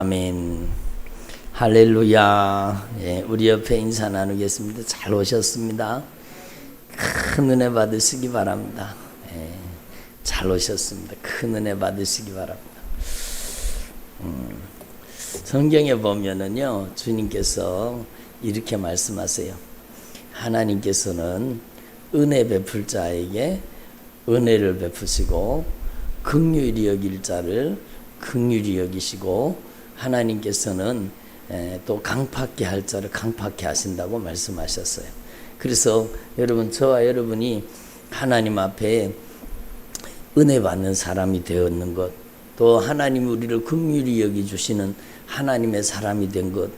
아멘. 할렐루야. 예, 우리 옆에 인사 나누겠습니다. 잘 오셨습니다. 큰 은혜 받으시기 바랍니다. 예, 잘 오셨습니다. 큰 은혜 받으시기 바랍니다. 성경에 보면은요, 주님께서 이렇게 말씀하세요. 하나님께서는 은혜 베풀 자에게 은혜를 베푸시고 긍휼히 여길 자를 긍휼히 여기시고 하나님께서는 또 강팍게 할 자를 강팍게 하신다고 말씀하셨어요. 그래서 여러분, 저와 여러분이 하나님 앞에 은혜 받는 사람이 되었는 것, 또 하나님이 우리를 긍휼히 여기주시는 하나님의 사람이 된 것,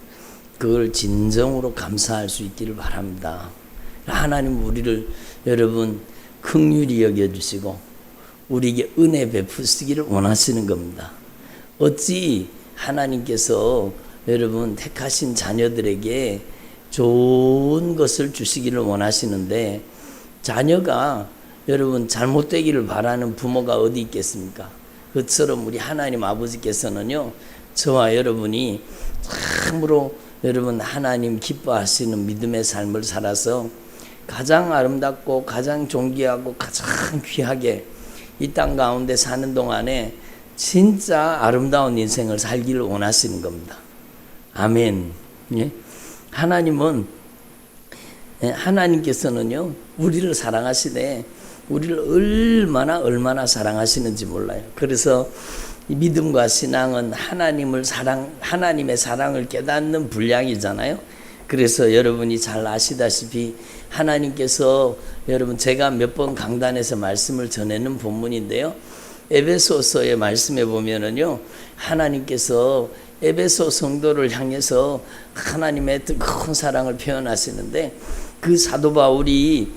그걸 진정으로 감사할 수 있기를 바랍니다. 하나님 우리를 여러분 긍휼히 여겨주시고 우리에게 은혜 베푸시기를 원하시는 겁니다. 어찌 하나님께서 여러분 택하신 자녀들에게 좋은 것을 주시기를 원하시는데 자녀가 여러분 잘못되기를 바라는 부모가 어디 있겠습니까? 그처럼 우리 하나님 아버지께서는요, 저와 여러분이 참으로 여러분 하나님 기뻐하시는 믿음의 삶을 살아서 가장 아름답고 가장 존귀하고 가장 귀하게 이 땅 가운데 사는 동안에 진짜 아름다운 인생을 살기를 원하시는 겁니다. 아멘. 예? 하나님께서는요, 우리를 사랑하시되 우리를 얼마나 사랑하시는지 몰라요. 그래서 믿음과 신앙은 하나님의 사랑을 깨닫는 분량이잖아요. 그래서 여러분이 잘 아시다시피 하나님께서 여러분, 제가 몇 번 강단에서 말씀을 전하는 본문인데요, 에베소서의 말씀에 보면은요, 하나님께서 에베소 성도를 향해서 하나님의 큰 사랑을 표현하시는데, 그 사도 바울이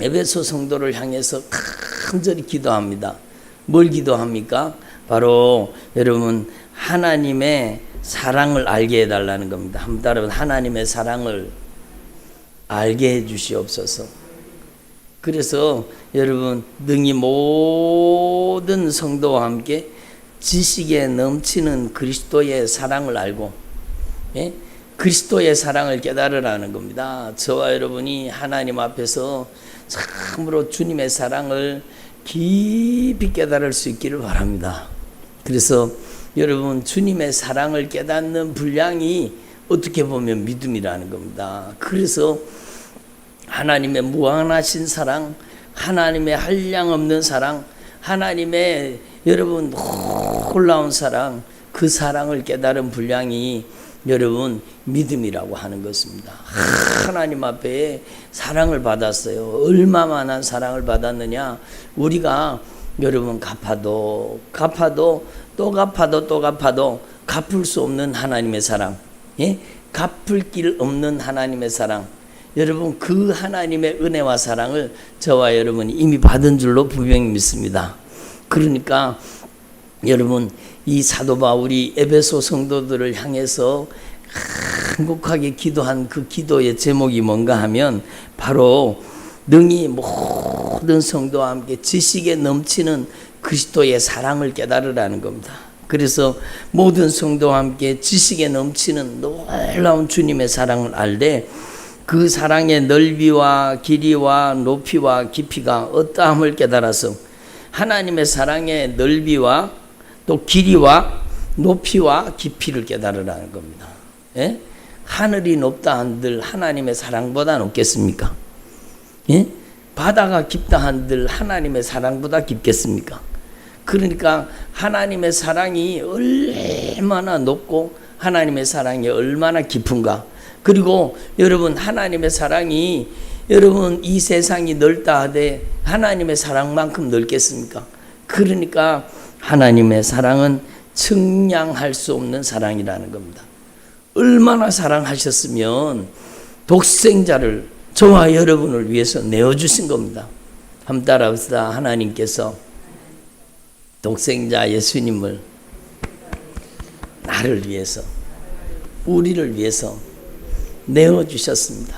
에베소 성도를 향해서 간절히 기도합니다. 뭘 기도합니까? 바로 여러분 하나님의 사랑을 알게 해달라는 겁니다. 한번 따라서 하나님의 사랑을 알게 해주시옵소서. 그래서 여러분 능히 모든 성도와 함께 지식에 넘치는 그리스도의 사랑을 알고, 예? 그리스도의 사랑을 깨달으라는 겁니다. 저와 여러분이 하나님 앞에서 참으로 주님의 사랑을 깊이 깨달을 수 있기를 바랍니다. 그래서 여러분 주님의 사랑을 깨닫는 분량이 어떻게 보면 믿음이라는 겁니다. 그래서 하나님의 무한하신 사랑, 하나님의 한량없는 사랑, 하나님의 여러분 놀라운 사랑, 그 사랑을 깨달은 분량이 여러분 믿음이라고 하는 것입니다. 하나님 앞에 사랑을 받았어요. 얼마만한 사랑을 받았느냐? 우리가 여러분 갚아도 또 갚아도 갚을 수 없는 하나님의 사랑, 예? 갚을 길 없는 하나님의 사랑, 여러분 그 하나님의 은혜와 사랑을 저와 여러분이 이미 받은 줄로 분명히 믿습니다. 그러니까 여러분 이 사도 바울이 에베소 성도들을 향해서 간곡하게 기도한 그 기도의 제목이 뭔가 하면 바로 능히 모든 성도와 함께 지식에 넘치는 그리스도의 사랑을 깨달으라는 겁니다. 그래서 모든 성도와 함께 지식에 넘치는 놀라운 주님의 사랑을 알되 그 사랑의 넓이와 길이와 높이와 깊이가 어떠함을 깨달아서 하나님의 사랑의 넓이와 또 길이와 높이와 깊이를 깨달으라는 겁니다. 예? 하늘이 높다 한들 하나님의 사랑보다 높겠습니까? 예? 바다가 깊다 한들 하나님의 사랑보다 깊겠습니까? 그러니까 하나님의 사랑이 얼마나 높고 하나님의 사랑이 얼마나 깊은가. 그리고 여러분 하나님의 사랑이 여러분 이 세상이 넓다 하되 하나님의 사랑만큼 넓겠습니까? 그러니까 하나님의 사랑은 측량할 수 없는 사랑이라는 겁니다. 얼마나 사랑하셨으면 독생자를 저와 여러분을 위해서 내어주신 겁니다. 한번 따라합시다. 하나님께서 독생자 예수님을 나를 위해서, 우리를 위해서 내어주셨습니다.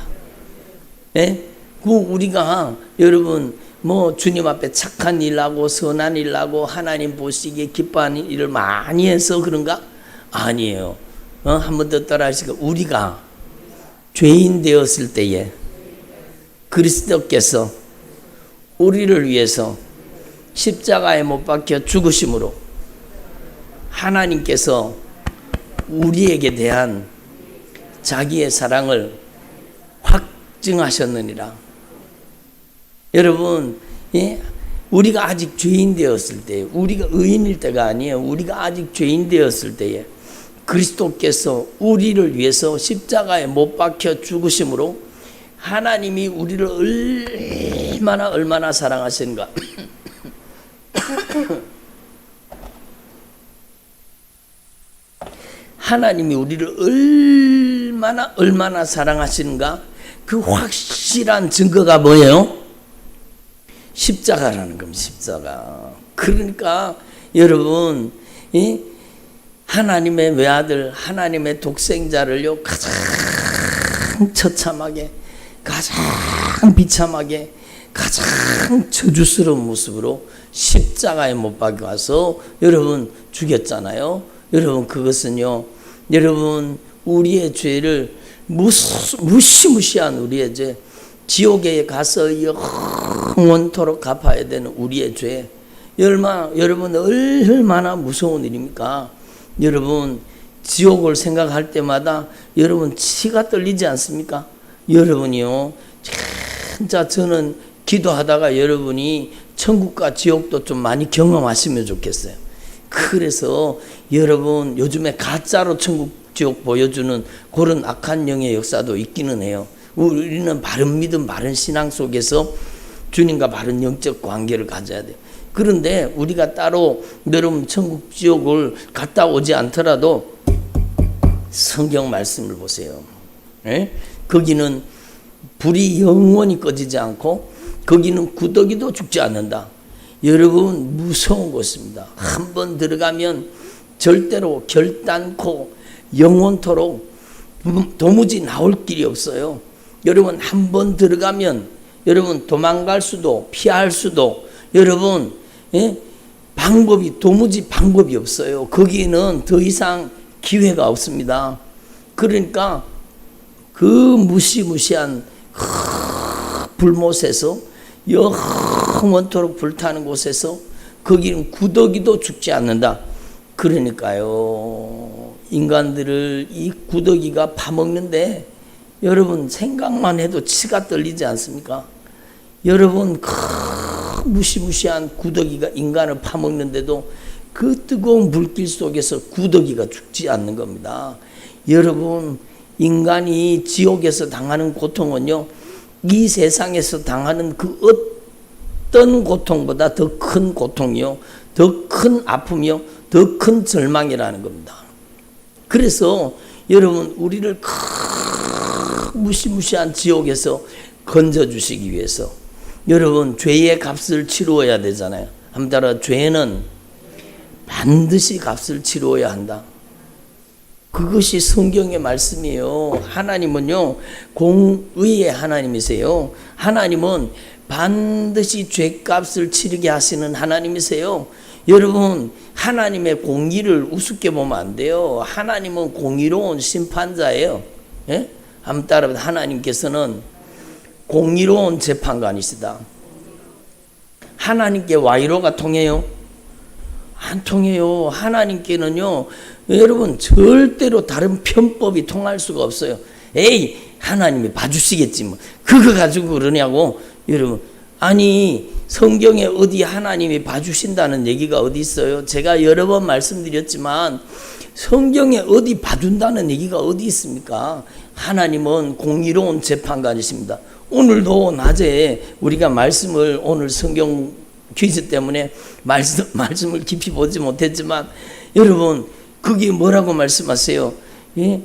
예? 우리가 여러분 주님 앞에 착한 일하고 선한 일하고 하나님 보시기에 기뻐하는 일을 많이 해서 그런가? 아니에요. 한 번 더 따라하시고, 우리가 죄인 되었을 때에 그리스도께서 우리를 위해서 십자가에 못 박혀 죽으심으로 하나님께서 우리에게 대한 자기의 사랑을 확증하셨느니라. 여러분, 우리가 아직 죄인 되었을 때, 우리가 의인일 때가 아니에요. 우리가 아직 죄인 되었을 때에 그리스도께서 우리를 위해서 십자가에 못 박혀 죽으심으로 하나님이 우리를 얼마나 사랑하시는가. 하나님이 우리를 얼마나 사랑하시는가, 그 확실한 증거가 뭐예요? 십자가라는 겁니다. 십자가. 그러니까 여러분, 하나님의 외아들, 하나님의 독생자를요, 가장 처참하게, 가장 비참하게, 가장 저주스러운 모습으로 십자가에 못 박아서 여러분 죽였잖아요. 여러분, 그것은요, 여러분, 우리의 죄를 무시무시한 우리의 죄, 지옥에 가서 영원토록 갚아야 되는 우리의 죄, 여러분 얼마나 무서운 일입니까? 여러분, 지옥을 생각할 때마다 여러분 치가 떨리지 않습니까? 여러분이요, 진짜 저는 기도하다가 여러분이 천국과 지옥도 좀 많이 경험하시면 좋겠어요. 그래서 여러분, 요즘에 가짜로 천국 지옥 보여주는 그런 악한 영의 역사도 있기는 해요. 우리는 바른 믿음, 바른 신앙 속에서 주님과 바른 영적 관계를 가져야 돼요. 그런데 우리가 따로 여러분 천국 지옥을 갔다 오지 않더라도 성경 말씀을 보세요. 거기는 불이 영원히 꺼지지 않고 거기는 구더기도 죽지 않는다. 여러분, 무서운 곳입니다. 한번 들어가면 절대로 결단코 영원토록 도무지 나올 길이 없어요. 여러분, 한번 들어가면 여러분 도망갈 수도 피할 수도 여러분 도무지 방법이 없어요. 거기는 더 이상 기회가 없습니다. 그러니까 그 무시무시한 불못에서 영원토록 불타는 곳에서 거기는 구더기도 죽지 않는다. 그러니까요, 인간들을 이 구더기가 파먹는데 여러분 생각만 해도 치가 떨리지 않습니까? 여러분, 무시무시한 구더기가 인간을 파먹는데도 그 뜨거운 불길 속에서 구더기가 죽지 않는 겁니다. 여러분, 인간이 지옥에서 당하는 고통은요, 이 세상에서 당하는 그 어떤 고통보다 더 큰 고통이요, 더 큰 아픔이요, 더 큰 절망이라는 겁니다. 그래서 여러분, 우리를 무시무시한 지옥에서 건져주시기 위해서 여러분 죄의 값을 치루어야 되잖아요. 한번 따라, 죄는 반드시 값을 치루어야 한다. 그것이 성경의 말씀이에요. 하나님은요, 공의의 하나님이세요. 하나님은 반드시 죄값을 치르게 하시는 하나님이세요. 여러분, 하나님의 공의를 우습게 보면 안 돼요. 하나님은 공의로운 심판자예요. 예? 한번 따라, 하나님께서는 공의로운 재판관이시다. 하나님께 와이로가 통해요? 안 통해요. 하나님께는요, 여러분, 절대로 다른 편법이 통할 수가 없어요. 에이, 하나님이 봐주시겠지 뭐 그거 가지고 그러냐고. 여러분, 아니, 성경에 어디 하나님이 봐주신다는 얘기가 어디 있어요? 제가 여러 번 말씀드렸지만 성경에 어디 봐준다는 얘기가 어디 있습니까? 하나님은 공의로운 재판관이십니다. 오늘도 낮에 우리가 말씀을, 오늘 성경 퀴즈 때문에 말씀을 깊이 보지 못했지만 여러분, 그게 뭐라고 말씀하세요? 예?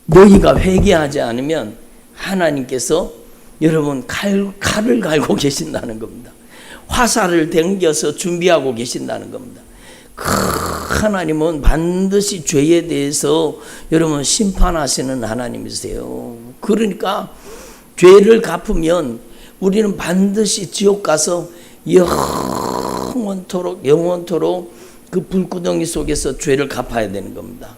너희가 회개하지 않으면 하나님께서 여러분 칼을 갈고 계신다는 겁니다. 화살을 당겨서 준비하고 계신다는 겁니다. 하나님은 반드시 죄에 대해서 여러분 심판하시는 하나님이세요. 그러니까 죄를 갚으면 우리는 반드시 지옥 가서 영원토록 그 불구덩이 속에서 죄를 갚아야 되는 겁니다.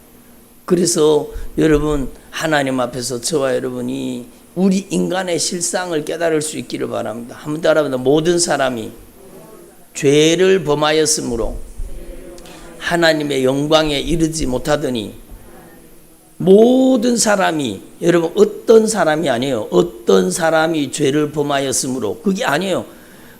그래서 여러분 하나님 앞에서 저와 여러분이 우리 인간의 실상을 깨달을 수 있기를 바랍니다. 한번 따라합니다. 모든 사람이 죄를 범하였으므로 하나님의 영광에 이르지 못하더니, 모든 사람이, 여러분 어떤 사람이 아니에요. 어떤 사람이 죄를 범하였으므로, 그게 아니에요.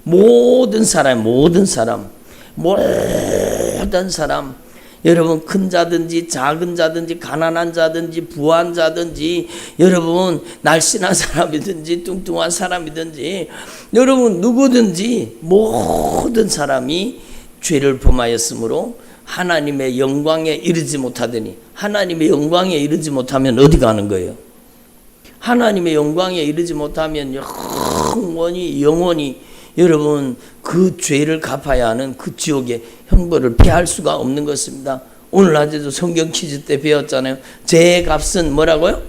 모든 사람, 모든 사람, 모든 사람, 여러분 큰 자든지 작은 자든지 가난한 자든지 부한 자든지, 여러분 날씬한 사람이든지 뚱뚱한 사람이든지, 여러분 누구든지 모든 사람이 죄를 범하였으므로 하나님의 영광에 이르지 못하더니, 하나님의 영광에 이르지 못하면 어디 가는 거예요? 하나님의 영광에 이르지 못하면 영원히 여러분 그 죄를 갚아야 하는 그 지옥의 형벌을 피할 수가 없는 것입니다. 오늘 낮에도 성경 퀴즈 때 배웠잖아요. 죄의 값은 뭐라고요?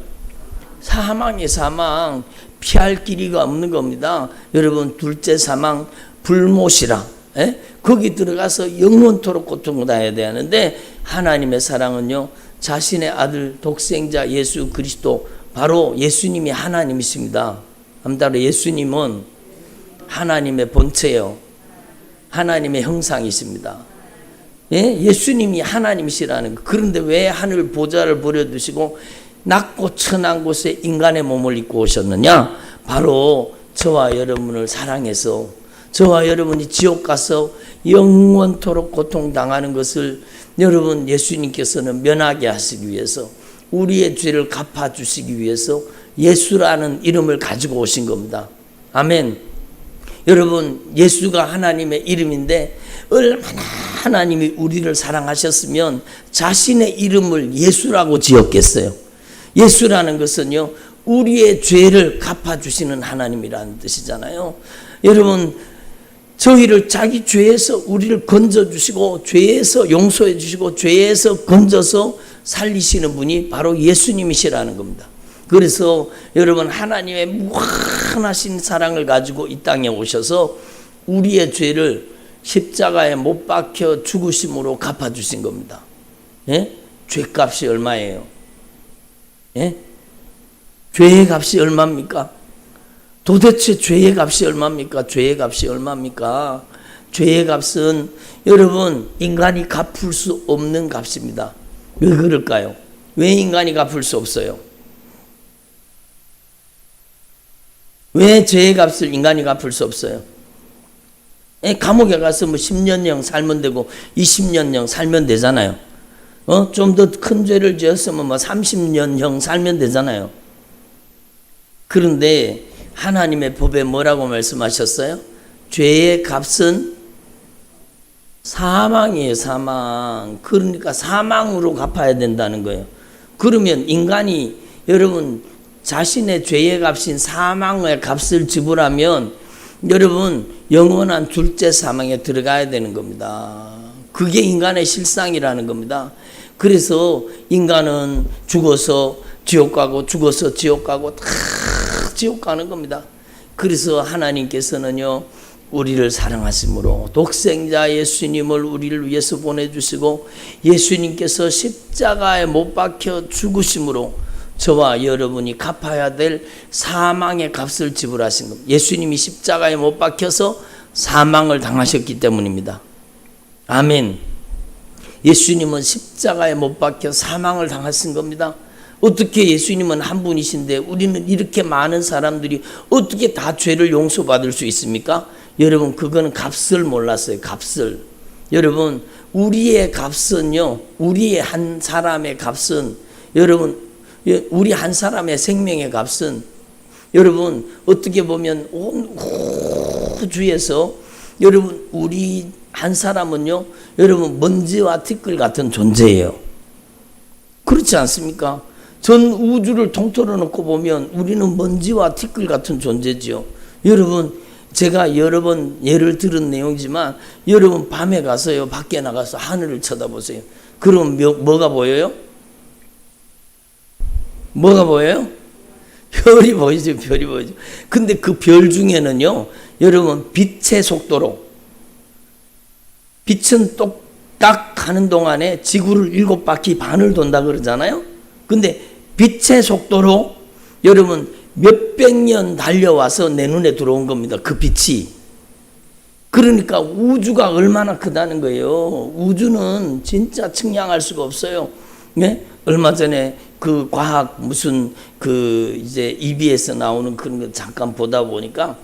사망이에요. 사망. 피할 길이가 없는 겁니다. 여러분 둘째 사망 불못이라, 거기 들어가서 영원토록 고통당해야 되는데, 하나님의 사랑은요, 자신의 아들 독생자 예수 그리스도, 바로 예수님이 하나님이십니다. 아무튼 예수님은 하나님의 본체요, 하나님의 형상이십니다. 예수님이 하나님이시라는 거. 그런데 왜 하늘 보좌를 버려두시고 낮고 천한 곳에 인간의 몸을 입고 오셨느냐? 바로 저와 여러분을 사랑해서, 저와 여러분이 지옥 가서 영원토록 고통당하는 것을 여러분 예수님께서는 면하게 하시기 위해서, 우리의 죄를 갚아주시기 위해서 예수라는 이름을 가지고 오신 겁니다. 아멘. 여러분 예수가 하나님의 이름인데, 얼마나 하나님이 우리를 사랑하셨으면 자신의 이름을 예수라고 지었겠어요. 예수라는 것은요, 우리의 죄를 갚아주시는 하나님이라는 뜻이잖아요. 여러분 저희를 자기 죄에서 우리를 건져주시고, 죄에서 용서해 주시고, 죄에서 건져서 살리시는 분이 바로 예수님이시라는 겁니다. 그래서 여러분 하나님의 무한하신 사랑을 가지고 이 땅에 오셔서 우리의 죄를 십자가에 못 박혀 죽으심으로 갚아주신 겁니다. 죄값이 얼마예요? 죄의 값이 얼마입니까? 도대체 죄의 값이 얼마입니까? 죄의 값이 얼마입니까? 죄의 값은 여러분 인간이 갚을 수 없는 값입니다. 왜 그럴까요? 왜 인간이 갚을 수 없어요? 왜 죄의 값을 인간이 갚을 수 없어요? 감옥에 가서 뭐 10년형 살면 되고 20년형 살면 되잖아요. 좀 더 큰 죄를 지었으면 뭐 30년형 살면 되잖아요. 그런데 하나님의 법에 뭐라고 말씀하셨어요? 죄의 값은 사망이에요. 사망. 그러니까 사망으로 갚아야 된다는 거예요. 그러면 인간이 여러분 자신의 죄의 값인 사망의 값을 지불하면 여러분 영원한 둘째 사망에 들어가야 되는 겁니다. 그게 인간의 실상이라는 겁니다. 그래서 인간은 죽어서 지옥 가고 죽어서 지옥 가고 다 지옥 가는 겁니다. 그래서 하나님께서는요, 우리를 사랑하심으로 독생자 예수님을 우리를 위해서 보내주시고, 예수님께서 십자가에 못 박혀 죽으심으로 저와 여러분이 갚아야 될 사망의 값을 지불하신 겁니다. 예수님이 십자가에 못 박혀서 사망을 당하셨기 때문입니다. 아멘. 예수님은 십자가에 못 박혀 사망을 당하신 겁니다. 어떻게 예수님은 한 분이신데 우리는 이렇게 많은 사람들이 어떻게 다 죄를 용서받을 수 있습니까? 여러분 그거는 값을 몰랐어요. 값을. 여러분 우리의 값은요, 우리의 한 사람의 값은, 여러분 우리 한 사람의 생명의 값은 여러분 어떻게 보면 온 우주에서 여러분 우리 한 사람은요, 여러분 먼지와 티끌 같은 존재예요. 그렇지 않습니까? 전 우주를 통틀어 놓고 보면 우리는 먼지와 티끌 같은 존재지요. 여러분 제가 여러 번 예를 들은 내용이지만 여러분 밤에 가서요, 밖에 나가서 하늘을 쳐다보세요. 그럼 뭐가 보여요? 뭐가 보여요? 별이 보이죠. 별이 보이죠. 근데 그 별 중에는요, 여러분 빛의 속도로, 빛은 똑딱 가는 동안에 지구를 7바퀴 반을 돈다 그러잖아요. 근데 빛의 속도로 여러분 몇백 년 달려와서 내 눈에 들어온 겁니다. 그 빛이. 그러니까 우주가 얼마나 크다는 거예요. 우주는 진짜 측량할 수가 없어요. 네? 얼마 전에 그 과학 무슨 그 이제 EBS 나오는 그런 거 잠깐 보다 보니까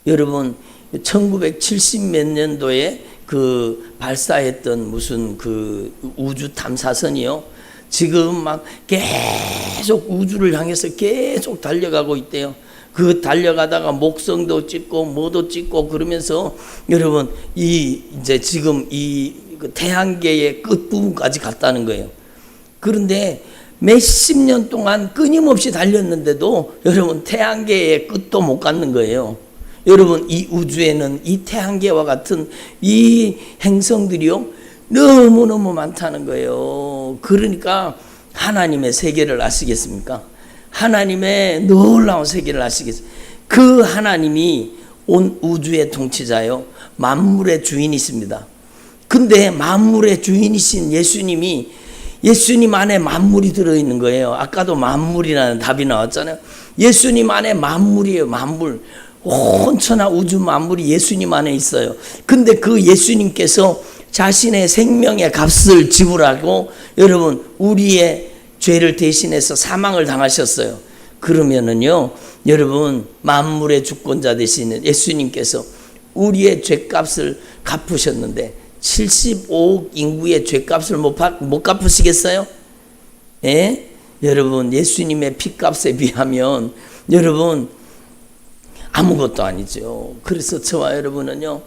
여러분 1970 몇 년도에 그 발사했던 무슨 그 우주 탐사선이요. 지금 막 계속 우주를 향해서 계속 달려가고 있대요. 그 달려가다가 목성도 찍고 뭐도 찍고 그러면서 여러분 이 이제 지금 이 태양계의 끝부분까지 갔다는 거예요. 그런데 몇십 년 동안 끊임없이 달렸는데도 여러분 태양계의 끝도 못 갔는 거예요. 여러분 이 우주에는 이 태양계와 같은 이 행성들이요 너무너무 많다는 거예요. 그러니까 하나님의 세계를 아시겠습니까? 하나님의 놀라운 세계를 아시겠습니까? 그 하나님이 온 우주의 통치자요 만물의 주인이십니다. 근데 만물의 주인이신 예수님 안에 만물이 들어있는 거예요. 아까도 만물이라는 답이 나왔잖아요. 예수님 안에 만물이에요. 만물. 온 천하 우주 만물이 예수님 안에 있어요. 근데 그 예수님께서 자신의 생명의 값을 지불하고 여러분 우리의 죄를 대신해서 사망을 당하셨어요. 그러면은요 여러분 만물의 주권자 되시는 예수님께서 우리의 죄값을 갚으셨는데 75억 인구의 죄값을 못 갚으시겠어요? 예? 여러분 예수님의 피값에 비하면 여러분 아무것도 아니죠. 그래서 저와 여러분은요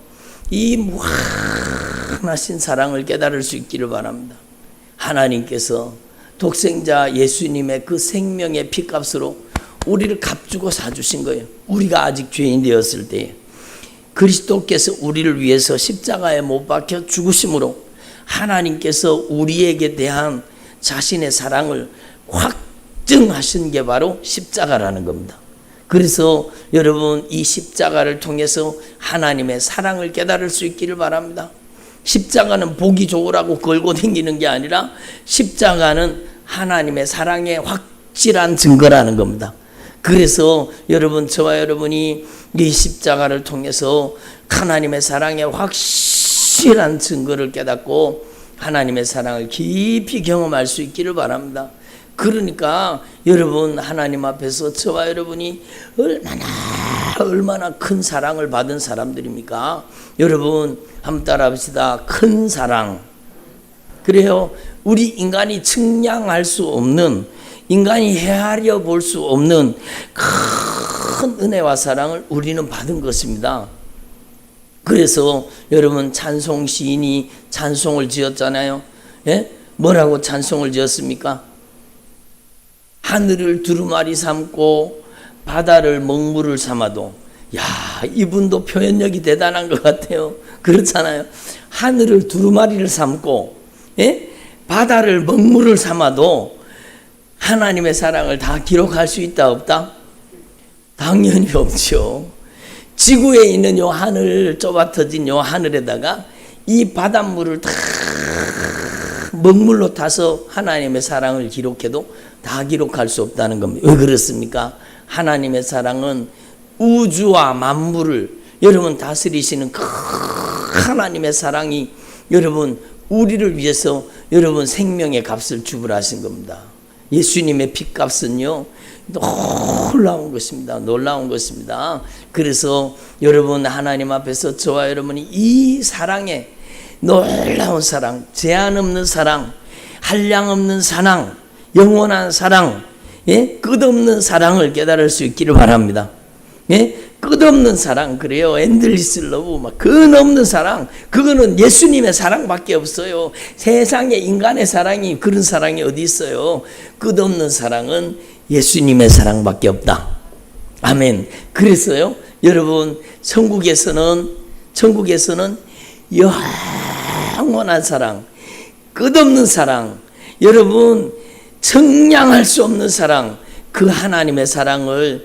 이 무한하신 사랑을 깨달을 수 있기를 바랍니다. 하나님께서 독생자 예수님의 그 생명의 피값으로 우리를 값주고 사주신 거예요. 우리가 아직 죄인 되었을 때에 그리스도께서 우리를 위해서 십자가에 못 박혀 죽으심으로 하나님께서 우리에게 대한 자신의 사랑을 확증하신 게 바로 십자가라는 겁니다. 그래서 여러분 이 십자가를 통해서 하나님의 사랑을 깨달을 수 있기를 바랍니다. 십자가는 보기 좋으라고 걸고 다니는 게 아니라 십자가는 하나님의 사랑의 확실한 증거라는 겁니다. 그래서 여러분 저와 여러분이 이 십자가를 통해서 하나님의 사랑의 확실한 증거를 깨닫고 하나님의 사랑을 깊이 경험할 수 있기를 바랍니다. 그러니까 여러분 하나님 앞에서 저와 여러분이 얼마나 큰 사랑을 받은 사람들입니까? 여러분 한번 따라합시다. 큰 사랑. 그래요. 우리 인간이 측량할 수 없는, 인간이 헤아려 볼 수 없는 큰 은혜와 사랑을 우리는 받은 것입니다. 그래서 여러분 찬송 시인이 찬송을 지었잖아요. 예? 뭐라고 찬송을 지었습니까? 하늘을 두루마리 삼고 바다를 먹물을 삼아도, 야, 이분도 표현력이 대단한 것 같아요. 그렇잖아요. 하늘을 두루마리를 삼고, 예? 바다를 먹물을 삼아도 하나님의 사랑을 다 기록할 수 있다 없다? 당연히 없죠. 지구에 있는 요 하늘, 좁아 터진 요 하늘에다가 이 바닷물을 다 먹물로 타서 하나님의 사랑을 기록해도 다 기록할 수 없다는 겁니다. 왜 그렇습니까? 하나님의 사랑은 우주와 만물을 여러분 다스리시는 그 하나님의 사랑이 여러분 우리를 위해서 여러분 생명의 값을 지불하신 겁니다. 예수님의 피값은요 놀라운 것입니다. 놀라운 것입니다. 그래서 여러분 하나님 앞에서 저와 여러분이 이 사랑에 놀라운 사랑, 제한 없는 사랑, 한량 없는 사랑, 영원한 사랑, 예? 끝없는 사랑을 깨달을 수 있기를 바랍니다. 예? 끝없는 사랑, 그래요. 엔들리스 러브, 막 근없는 사랑, 그거는 예수님의 사랑밖에 없어요. 세상에 인간의 사랑이 그런 사랑이 어디 있어요? 끝없는 사랑은 예수님의 사랑밖에 없다. 아멘. 그래서요, 여러분 천국에서는 영원한 사랑, 끝없는 사랑, 여러분 측량할 수 없는 사랑, 그 하나님의 사랑을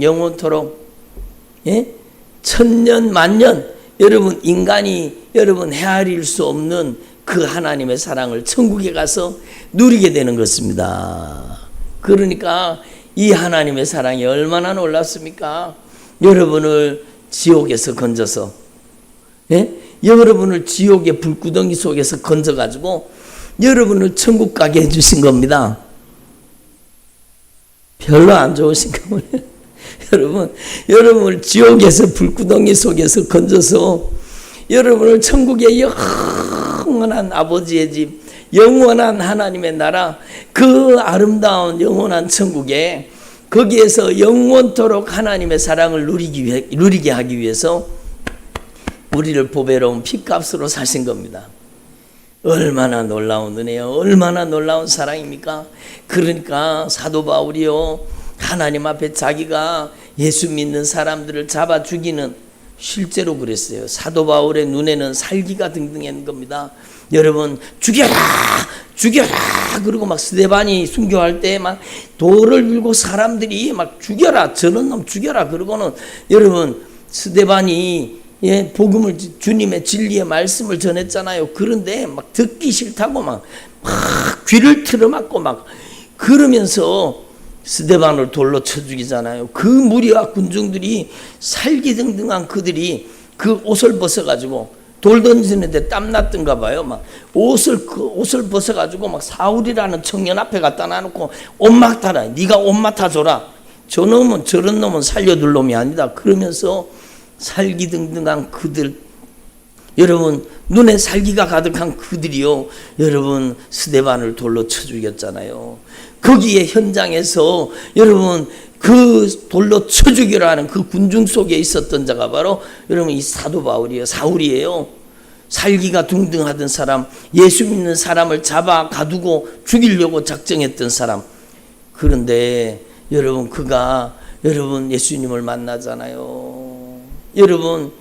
영원토록 예? 천년 만년 여러분 인간이 여러분 헤아릴 수 없는 그 하나님의 사랑을 천국에 가서 누리게 되는 것입니다. 그러니까 이 하나님의 사랑이 얼마나 놀랍습니까? 여러분을 지옥에서 건져서, 예? 여러분을 지옥의 불구덩이 속에서 건져가지고 여러분을 천국 가게 해주신 겁니다. 별로 안 좋으신가 보네요. 여러분을 지옥에서 불구덩이 속에서 건져서 여러분을 천국의 영원한 아버지의 집, 영원한 하나님의 나라, 그 아름다운 영원한 천국에, 거기에서 영원토록 하나님의 사랑을 누리게 하기 위해서 우리를 보배로운 핏값으로 사신 겁니다. 얼마나 놀라운 은혜요, 얼마나 놀라운 사랑입니까? 그러니까 사도 바울이요, 하나님 앞에 자기가 예수 믿는 사람들을 잡아 죽이는, 실제로 그랬어요. 사도 바울의 눈에는 살기가 등등한 겁니다. 여러분, 죽여라 죽여라 그러고 막 스데반이 순교할 때 막 돌을 들고 사람들이 막 죽여라, 저런 놈 죽여라 그러고는, 여러분 스데반이 복음을, 주님의 진리의 말씀을 전했잖아요. 그런데 막 듣기 싫다고 막 귀를 틀어막고 막 그러면서 스데반을 돌로 쳐 죽이잖아요. 그 무리와 군중들이 살기등등한 그들이 그 옷을 벗어가지고, 돌 던지는데 땀 났던가 봐요. 막 옷을 벗어가지고 막 사울이라는 청년 앞에 갖다 놔놓고 옷 맡아라, 네가 옷 맡아줘라, 저런 놈은 살려둘 놈이 아니다 그러면서 살기등등한 그들, 여러분 눈에 살기가 가득한 그들이요, 여러분 스데반을 돌로 쳐 죽였잖아요. 거기에 현장에서 여러분 그 돌로 쳐 죽이려 하는 그 군중 속에 있었던 자가 바로 여러분 이 사도 바울이에요. 사울이에요. 살기가 둥둥하던 사람, 예수 믿는 사람을 잡아 가두고 죽이려고 작정했던 사람. 그런데 여러분 그가 여러분 예수님을 만나잖아요. 여러분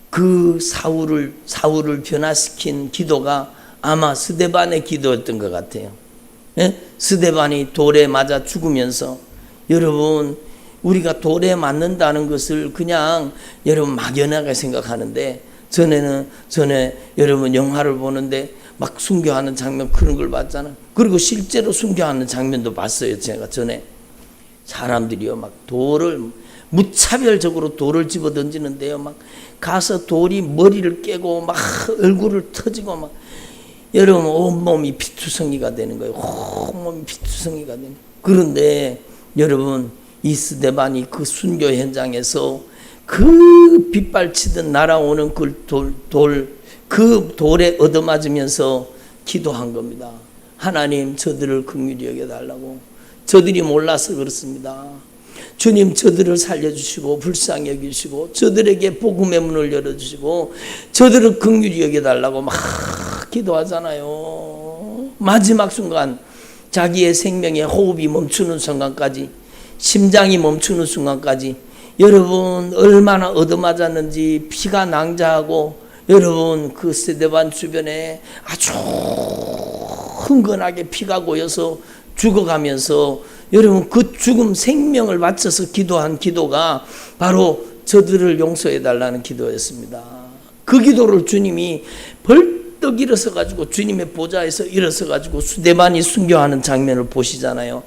그 사울을 변화시킨 기도가 아마 스데반의 기도였던 것 같아요. 예? 스데반이 돌에 맞아 죽으면서, 여러분 우리가 돌에 맞는다는 것을 그냥 여러분 막연하게 생각하는데, 전에 여러분 영화를 보는데 막 순교하는 장면, 그런 걸 봤잖아요. 그리고 실제로 순교하는 장면도 봤어요. 제가 전에 사람들이요 막 무차별적으로 돌을 집어 던지는데요, 막 가서 돌이 머리를 깨고 막 얼굴을 터지고 막, 여러분 온몸이 피투성이가 되는 거예요. 온몸이 피투성이가 되는. 그런데 여러분 이 스데반이 그 순교 현장에서 그 빗발치듯 날아오는 그 돌에 얻어맞으면서 기도한 겁니다. 하나님, 저들을 긍휼히 여겨달라고. 저들이 몰라서 그렇습니다. 주님, 저들을 살려주시고 불쌍히 여기시고 저들에게 복음의 문을 열어주시고 저들을 긍휼히 여겨달라고 막 기도하잖아요. 마지막 순간, 자기의 생명의 호흡이 멈추는 순간까지, 심장이 멈추는 순간까지, 여러분 얼마나 얻어맞았는지 피가 낭자하고, 여러분 그 스데반 주변에 아주 흥건하게 피가 고여서 죽어가면서, 여러분 그 죽음 생명을 바쳐서 기도한 기도가 바로 저들을 용서해 달라는 기도였습니다. 그 기도를 주님이 벌떡 일어서 가지고, 주님의 보좌에서 일어서 가지고 스데반이 순교하는 장면을 보시잖아요.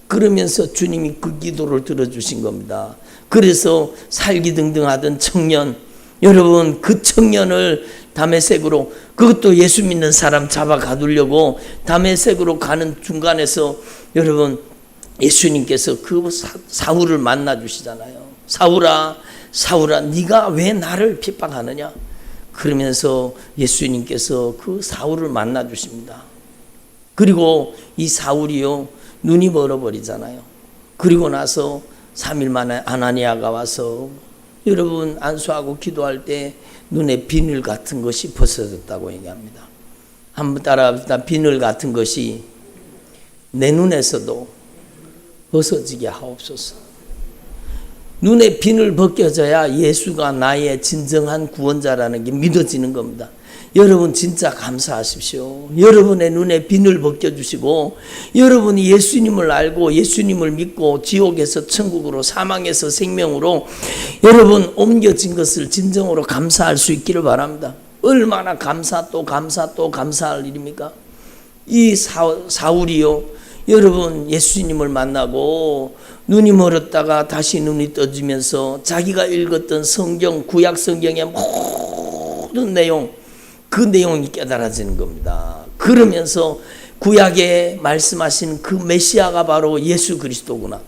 그러면서 주님이 그 기도를 들어주신 겁니다. 그래서 살기등등하던 청년, 여러분 그 청년을 다메섹으로, 그것도 예수 믿는 사람 잡아 가두려고 다메섹으로 가는 중간에서 여러분 예수님께서 그 사울을 만나 주시잖아요. 사울아, 사울아, 네가 왜 나를 핍박하느냐? 그러면서 예수님께서 그 사울을 만나 주십니다. 그리고 이 사울이요 눈이 멀어버리잖아요. 그리고 나서 3일 만에 아나니아가 와서 여러분 안수하고 기도할 때 눈에 비늘 같은 것이 벗어졌다고 얘기합니다. 한번 따라합시다. 비늘 같은 것이 내 눈에서도 벗어지게 하옵소서. 눈에 비늘 벗겨져야 예수가 나의 진정한 구원자라는 게 믿어지는 겁니다. 여러분 진짜 감사하십시오. 여러분의 눈에 비늘 벗겨주시고, 여러분이 예수님을 알고 예수님을 믿고 지옥에서 천국으로, 사망에서 생명으로 여러분 옮겨진 것을 진정으로 감사할 수 있기를 바랍니다. 얼마나 감사 또 감사 또 감사할 일입니까? 이 사울이요, 여러분 예수님을 만나고 눈이 멀었다가 다시 눈이 떠지면서 자기가 읽었던 성경, 구약 성경의 모든 내용, 그 내용이 깨달아지는 겁니다. 그러면서 구약에 말씀하신 그 메시아가 바로 예수 그리스도구나,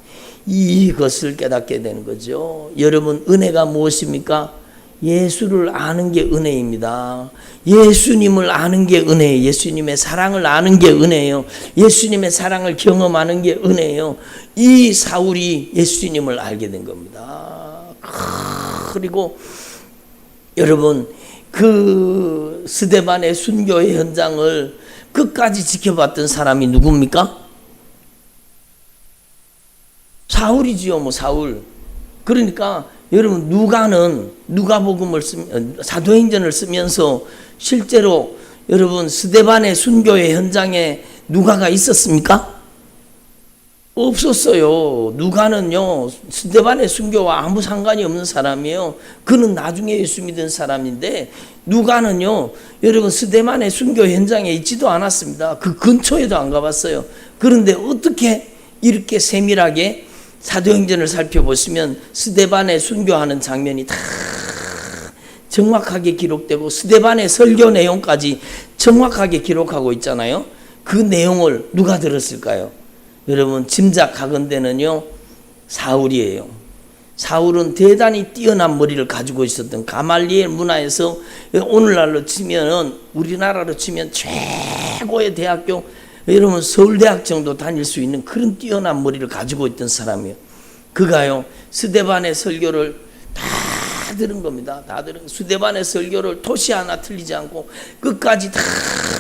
이것을 깨닫게 되는 거죠. 여러분, 은혜가 무엇입니까? 예수를 아는 게 은혜입니다. 예수님을 아는 게 은혜예요. 예수님의 사랑을 아는 게 은혜예요. 예수님의 사랑을 경험하는 게 은혜예요. 이 사울이 예수님을 알게 된 겁니다. 그리고 여러분, 그 스데반의 순교의 현장을 끝까지 지켜봤던 사람이 누굽니까? 사울이지요. 뭐 사울. 그러니까 여러분, 누가는 누가복음을 사도행전을 쓰면서 실제로 여러분 스데반의 순교의 현장에 누가가 있었습니까? 없었어요. 누가는요, 스데반의 순교와 아무 상관이 없는 사람이에요. 그는 나중에 예수 믿은 사람인데, 누가는요, 여러분 스데반의 순교 현장에 있지도 않았습니다. 그 근처에도 안 가봤어요. 그런데 어떻게 이렇게 세밀하게 사도행전을 살펴보시면 스데반의 순교하는 장면이 다 정확하게 기록되고 스데반의 설교 내용까지 정확하게 기록하고 있잖아요. 그 내용을 누가 들었을까요? 여러분, 짐작하건대는요, 사울이에요. 사울은 대단히 뛰어난 머리를 가지고 있었던, 가말리엘 문화에서 오늘날로 치면, 우리나라로 치면 최고의 대학교, 여러분 서울대학 정도 다닐 수 있는 그런 뛰어난 머리를 가지고 있던 사람이에요. 그가요, 스데반의 설교를 다 들은 겁니다. 다 들은, 스데반의 설교를 토시 하나 틀리지 않고 끝까지 다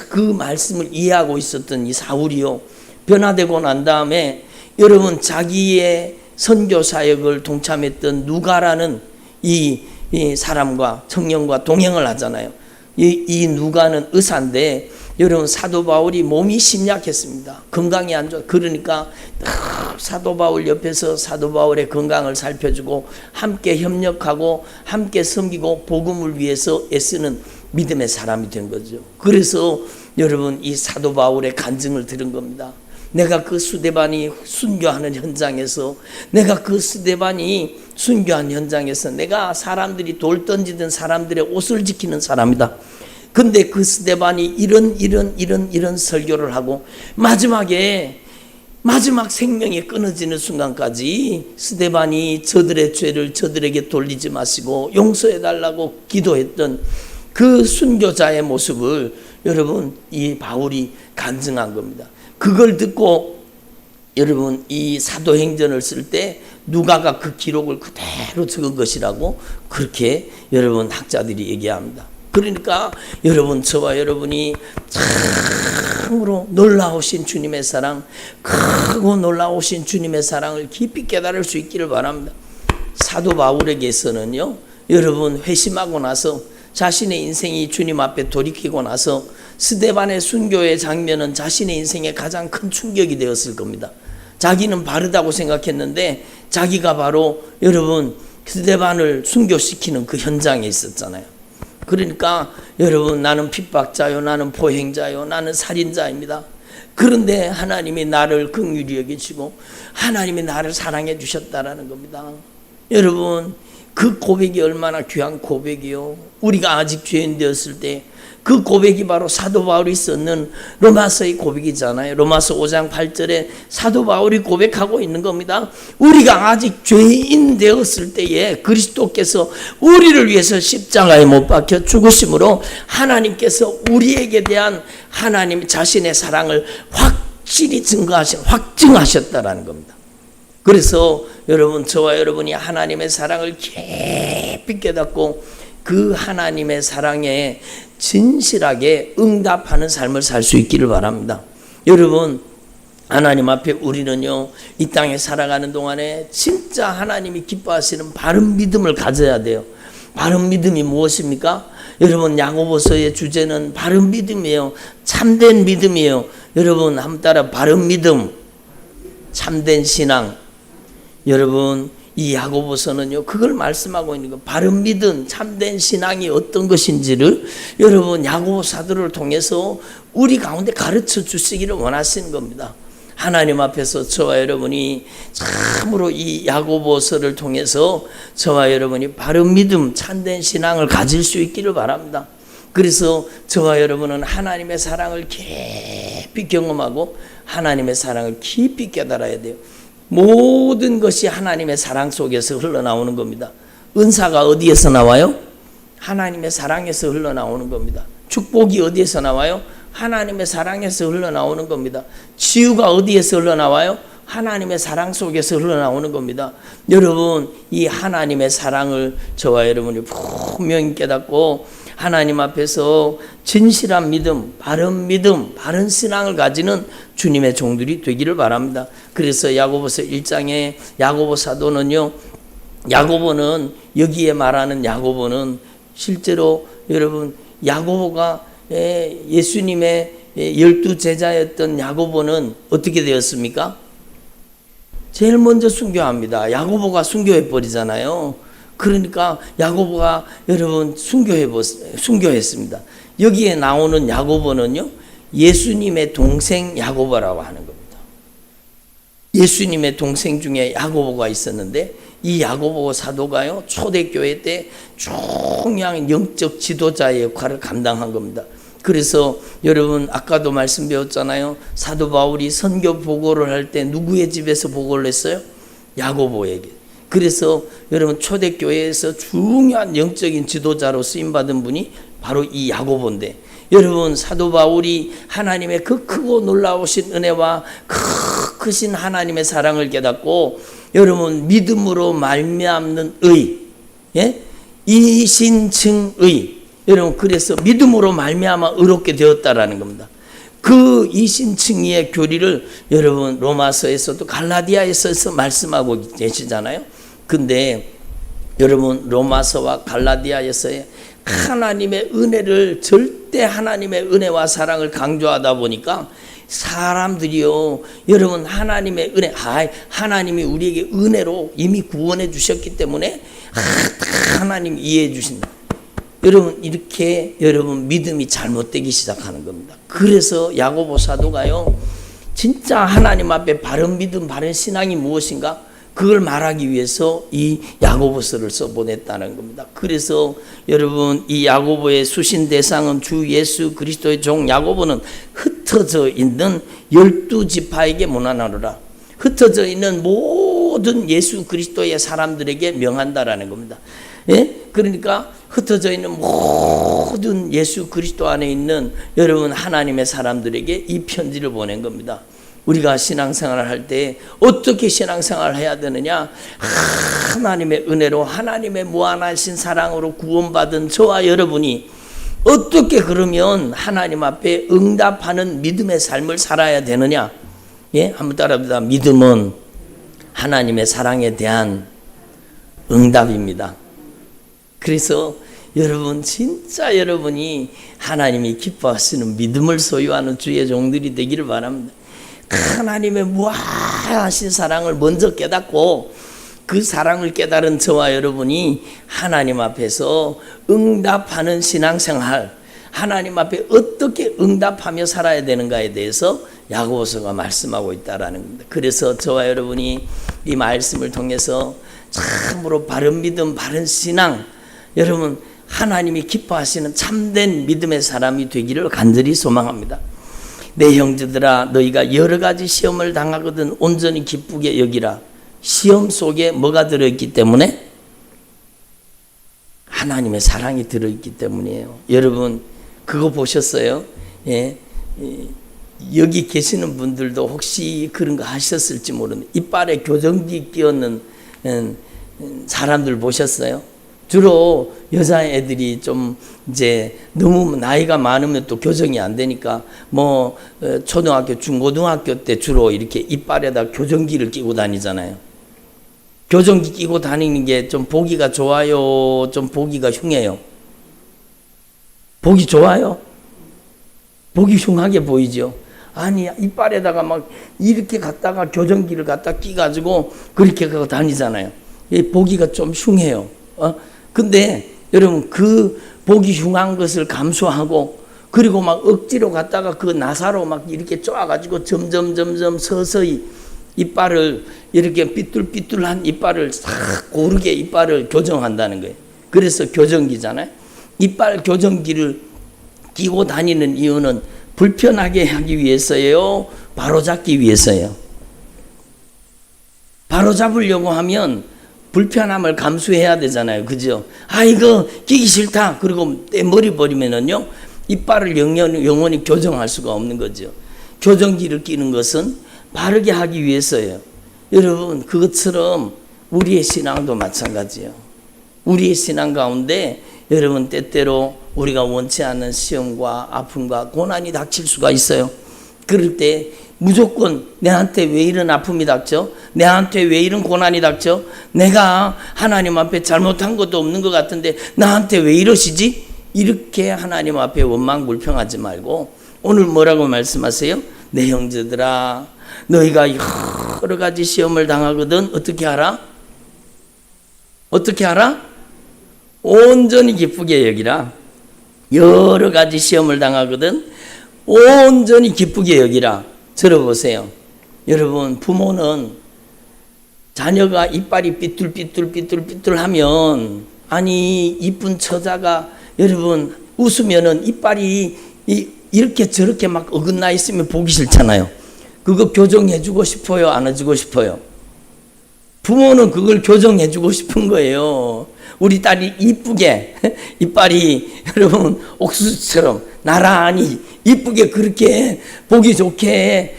그 말씀을 이해하고 있었던 이 사울이요, 변화되고 난 다음에 여러분 자기의 선교 사역을 동참했던 누가라는 이 사람과 청년과 동행을 하잖아요. 이 누가는 의사인데, 여러분 사도 바울이 몸이 심약했습니다. 건강이 안 좋아. 그러니까 사도 바울 옆에서 사도 바울의 건강을 살펴주고 함께 협력하고 함께 섬기고 복음을 위해서 애쓰는 믿음의 사람이 된 거죠. 그래서 여러분 이 사도 바울의 간증을 들은 겁니다. 내가 그 스데반이 순교하는 현장에서, 내가 그 스데반이 순교한 현장에서 내가 사람들이 돌 던지던 사람들의 옷을 지키는 사람이다. 근데 그 스데반이 이런 설교를 하고 마지막 생명이 끊어지는 순간까지 스데반이 저들의 죄를 저들에게 돌리지 마시고 용서해 달라고 기도했던 그 순교자의 모습을 여러분 이 바울이 간증한 겁니다. 그걸 듣고 여러분 이 사도행전을 쓸 때 누가가 그 기록을 그대로 적은 것이라고 그렇게 여러분 학자들이 얘기합니다. 그러니까 여러분, 저와 여러분이 참으로 놀라우신 주님의 사랑, 크고 놀라우신 주님의 사랑을 깊이 깨달을 수 있기를 바랍니다. 사도 바울에게서는요, 여러분 회심하고 나서 자신의 인생이 주님 앞에 돌이키고 나서 스데반의 순교의 장면은 자신의 인생에 가장 큰 충격이 되었을 겁니다. 자기는 바르다고 생각했는데 자기가 바로 여러분 스데반을 순교시키는 그 현장에 있었잖아요. 그러니까 여러분, 나는 핍박자요, 나는 포행자요, 나는 살인자입니다. 그런데 하나님이 나를 긍휼히 여기시고 하나님이 나를 사랑해 주셨다라는 겁니다. 여러분, 그 고백이 얼마나 귀한 고백이요. 우리가 아직 죄인 되었을 때 그 고백이 바로 사도 바울이 썼는 로마서의 고백이잖아요. 로마서 5장 8절에 사도 바울이 고백하고 있는 겁니다. 우리가 아직 죄인 되었을 때에 그리스도께서 우리를 위해서 십자가에 못 박혀 죽으심으로 하나님께서 우리에게 대한 하나님 자신의 사랑을 확실히 확증하셨다라는 겁니다. 그래서 여러분, 저와 여러분이 하나님의 사랑을 깊이 깨닫고 그 하나님의 사랑에 진실하게 응답하는 삶을 살 수 있기를 바랍니다. 여러분, 하나님 앞에 우리는요, 이 땅에 살아가는 동안에 진짜 하나님이 기뻐하시는 바른 믿음을 가져야 돼요. 바른 믿음이 무엇입니까? 여러분, 야고보서의 주제는 바른 믿음이에요. 참된 믿음이에요. 여러분, 한번 따라 바른 믿음, 참된 신앙. 여러분, 이 야고보서는요 그걸 말씀하고 있는 거, 바른 믿음, 참된 신앙이 어떤 것인지를 여러분 야고보 사도를 통해서 우리 가운데 가르쳐 주시기를 원하시는 겁니다. 하나님 앞에서 저와 여러분이 참으로 이 야고보서를 통해서 저와 여러분이 바른 믿음, 참된 신앙을 가질 수 있기를 바랍니다. 그래서 저와 여러분은 하나님의 사랑을 깊이 경험하고 하나님의 사랑을 깊이 깨달아야 돼요. 모든 것이 하나님의 사랑 속에서 흘러나오는 겁니다. 은사가 어디에서 나와요? 하나님의 사랑에서 흘러나오는 겁니다. 축복이 어디에서 나와요? 하나님의 사랑에서 흘러나오는 겁니다. 치유가 어디에서 흘러나와요? 하나님의 사랑 속에서 흘러나오는 겁니다. 여러분, 이 하나님의 사랑을 저와 여러분이 분명히 깨닫고 하나님 앞에서 진실한 믿음, 바른 신앙을 가지는 주님의 종들이 되기를 바랍니다. 그래서 야고보서 1장에 야고보 사도는요, 야고보는 여기에 말하는 야고보는 실제로 여러분 야고보가 예수님의 12 제자였던 야고보는 어떻게 되었습니까? 제일 먼저 순교합니다. 야고보가 순교해 버리잖아요. 그러니까 야고보가 여러분 순교했습니다. 여기에 나오는 야고보는요, 예수님의 동생 야고보라고 하는 겁니다. 예수님의 동생 중에 야고보가 있었는데 이 야고보 사도가요 초대교회 때 중요한 영적 지도자의 역할을 감당한 겁니다. 그래서 여러분 아까도 말씀 배웠잖아요. 사도 바울이 선교 보고를 할 때 누구의 집에서 보고를 했어요? 야고보에게. 그래서 여러분 초대교회에서 중요한 영적인 지도자로 쓰임받은 분이 바로 이 야고보인데, 여러분 사도 바울이 하나님의 그 크고 놀라우신 은혜와 크신 하나님의 사랑을 깨닫고 여러분 믿음으로 말미암는 의, 이신층의, 여러분 그래서 믿음으로 말미암아 의롭게 되었다라는 겁니다. 그 이신층의 교리를 여러분 로마서에서도 갈라디아에서 말씀하고 계시잖아요. 근데 여러분 로마서와 갈라디아에서의 하나님의 은혜를, 절대 하나님의 은혜와 사랑을 강조하다 보니까 사람들이요 여러분 하나님의 은혜, 하나님이 우리에게 은혜로 이미 구원해 주셨기 때문에 하나님 이해해 주신다. 여러분 이렇게 여러분 믿음이 잘못되기 시작하는 겁니다. 그래서 야고보 사도가요 진짜 하나님 앞에 바른 믿음, 바른 신앙이 무엇인가 그걸 말하기 위해서 이 야고보서를 써보냈다는 겁니다. 그래서 여러분 이 야고보의 수신 대상은 주 예수 그리스도의 종 야고보는 흩어져 있는 12지파에게 문안하노라. 흩어져 있는 모든 예수 그리스도의 사람들에게 명한다라는 겁니다. 그러니까 흩어져 있는 모든 예수 그리스도 안에 있는 여러분 하나님의 사람들에게 이 편지를 보낸 겁니다. 우리가 신앙생활을 할 때 어떻게 신앙생활을 해야 되느냐? 하나님의 은혜로 하나님의 무한하신 사랑으로 구원받은 저와 여러분이 어떻게 그러면 하나님 앞에 응답하는 믿음의 삶을 살아야 되느냐? 한번 따라합니다. 믿음은 하나님의 사랑에 대한 응답입니다. 그래서 여러분 진짜 여러분이 하나님이 기뻐하시는 믿음을 소유하는 주의 종들이 되기를 바랍니다. 하나님의 무한하신 사랑을 먼저 깨닫고 그 사랑을 깨달은 저와 여러분이 하나님 앞에서 응답하는 신앙생활, 하나님 앞에 어떻게 응답하며 살아야 되는가에 대해서 야고보서가 말씀하고 있다라는 겁니다. 그래서 저와 여러분이 이 말씀을 통해서 참으로 바른 믿음, 바른 신앙, 여러분 하나님이 기뻐하시는 참된 믿음의 사람이 되기를 간절히 소망합니다. 내 형제들아 너희가 여러 가지 시험을 당하거든 온전히 기쁘게 여기라. 시험 속에 뭐가 들어있기 때문에? 하나님의 사랑이 들어있기 때문이에요. 여러분 그거 보셨어요? 여기 계시는 분들도 혹시 그런 거 하셨을지 모르는데 이빨에 교정기 끼얹는 사람들 보셨어요? 주로 여자애들이 좀 이제 너무 나이가 많으면 또 교정이 안 되니까 뭐 초등학교, 중고등학교 때 주로 이렇게 이빨에다 교정기를 끼고 다니잖아요. 교정기 끼고 다니는 게 좀 보기가 좋아요? 좀 보기가 흉해요? 보기 좋아요? 보기 흉하게 보이죠? 아니 이빨에다가 막 이렇게 갖다가 교정기를 갖다 끼가지고 그렇게 가고 다니잖아요. 보기가 좀 흉해요. 근데 여러분 그 보기 흉한 것을 감수하고 그리고 막 억지로 갔다가 그 나사로 막 이렇게 쪼아가지고 점점 서서히 이빨을 이렇게 삐뚤삐뚤한 이빨을 싹 고르게 이빨을 교정한다는 거예요. 그래서 교정기잖아요. 이빨 교정기를 끼고 다니는 이유는 불편하게 하기 위해서예요? 바로잡기 위해서예요? 바로잡으려고 하면 불편함을 감수해야 되잖아요. 그죠? 아, 이거 끼기 싫다. 그리고 떼머리 버리면은요, 이빨을 영원히 교정할 수가 없는 거죠. 교정기를 끼는 것은 바르게 하기 위해서예요. 여러분, 그것처럼 우리의 신앙도 마찬가지예요. 우리의 신앙 가운데 여러분 때때로 우리가 원치 않는 시험과 아픔과 고난이 닥칠 수가 있어요. 그럴 때 무조건 내한테 왜 이런 아픔이 닥쳐? 내한테 왜 이런 고난이 닥쳐? 내가 하나님 앞에 잘못한 것도 없는 것 같은데 나한테 왜 이러시지? 이렇게 하나님 앞에 원망불평하지 말고 오늘 뭐라고 말씀하세요? 내 형제들아, 너희가 여러 가지 시험을 당하거든 어떻게 하라? 어떻게 하라? 온전히 기쁘게 여기라. 여러 가지 시험을 당하거든 온전히 기쁘게 여기라. 들어보세요. 여러분, 부모는 자녀가 이빨이 삐뚤하면 아니 이쁜 처자가 여러분 웃으면은 이빨이 이렇게 저렇게 막 어긋나 있으면 보기 싫잖아요. 그거 교정해주고 싶어요? 안 해주고 싶어요? 부모는 그걸 교정해주고 싶은 거예요. 우리 딸이 이쁘게 이빨이 여러분 옥수수처럼 나란히 이쁘게 그렇게 보기 좋게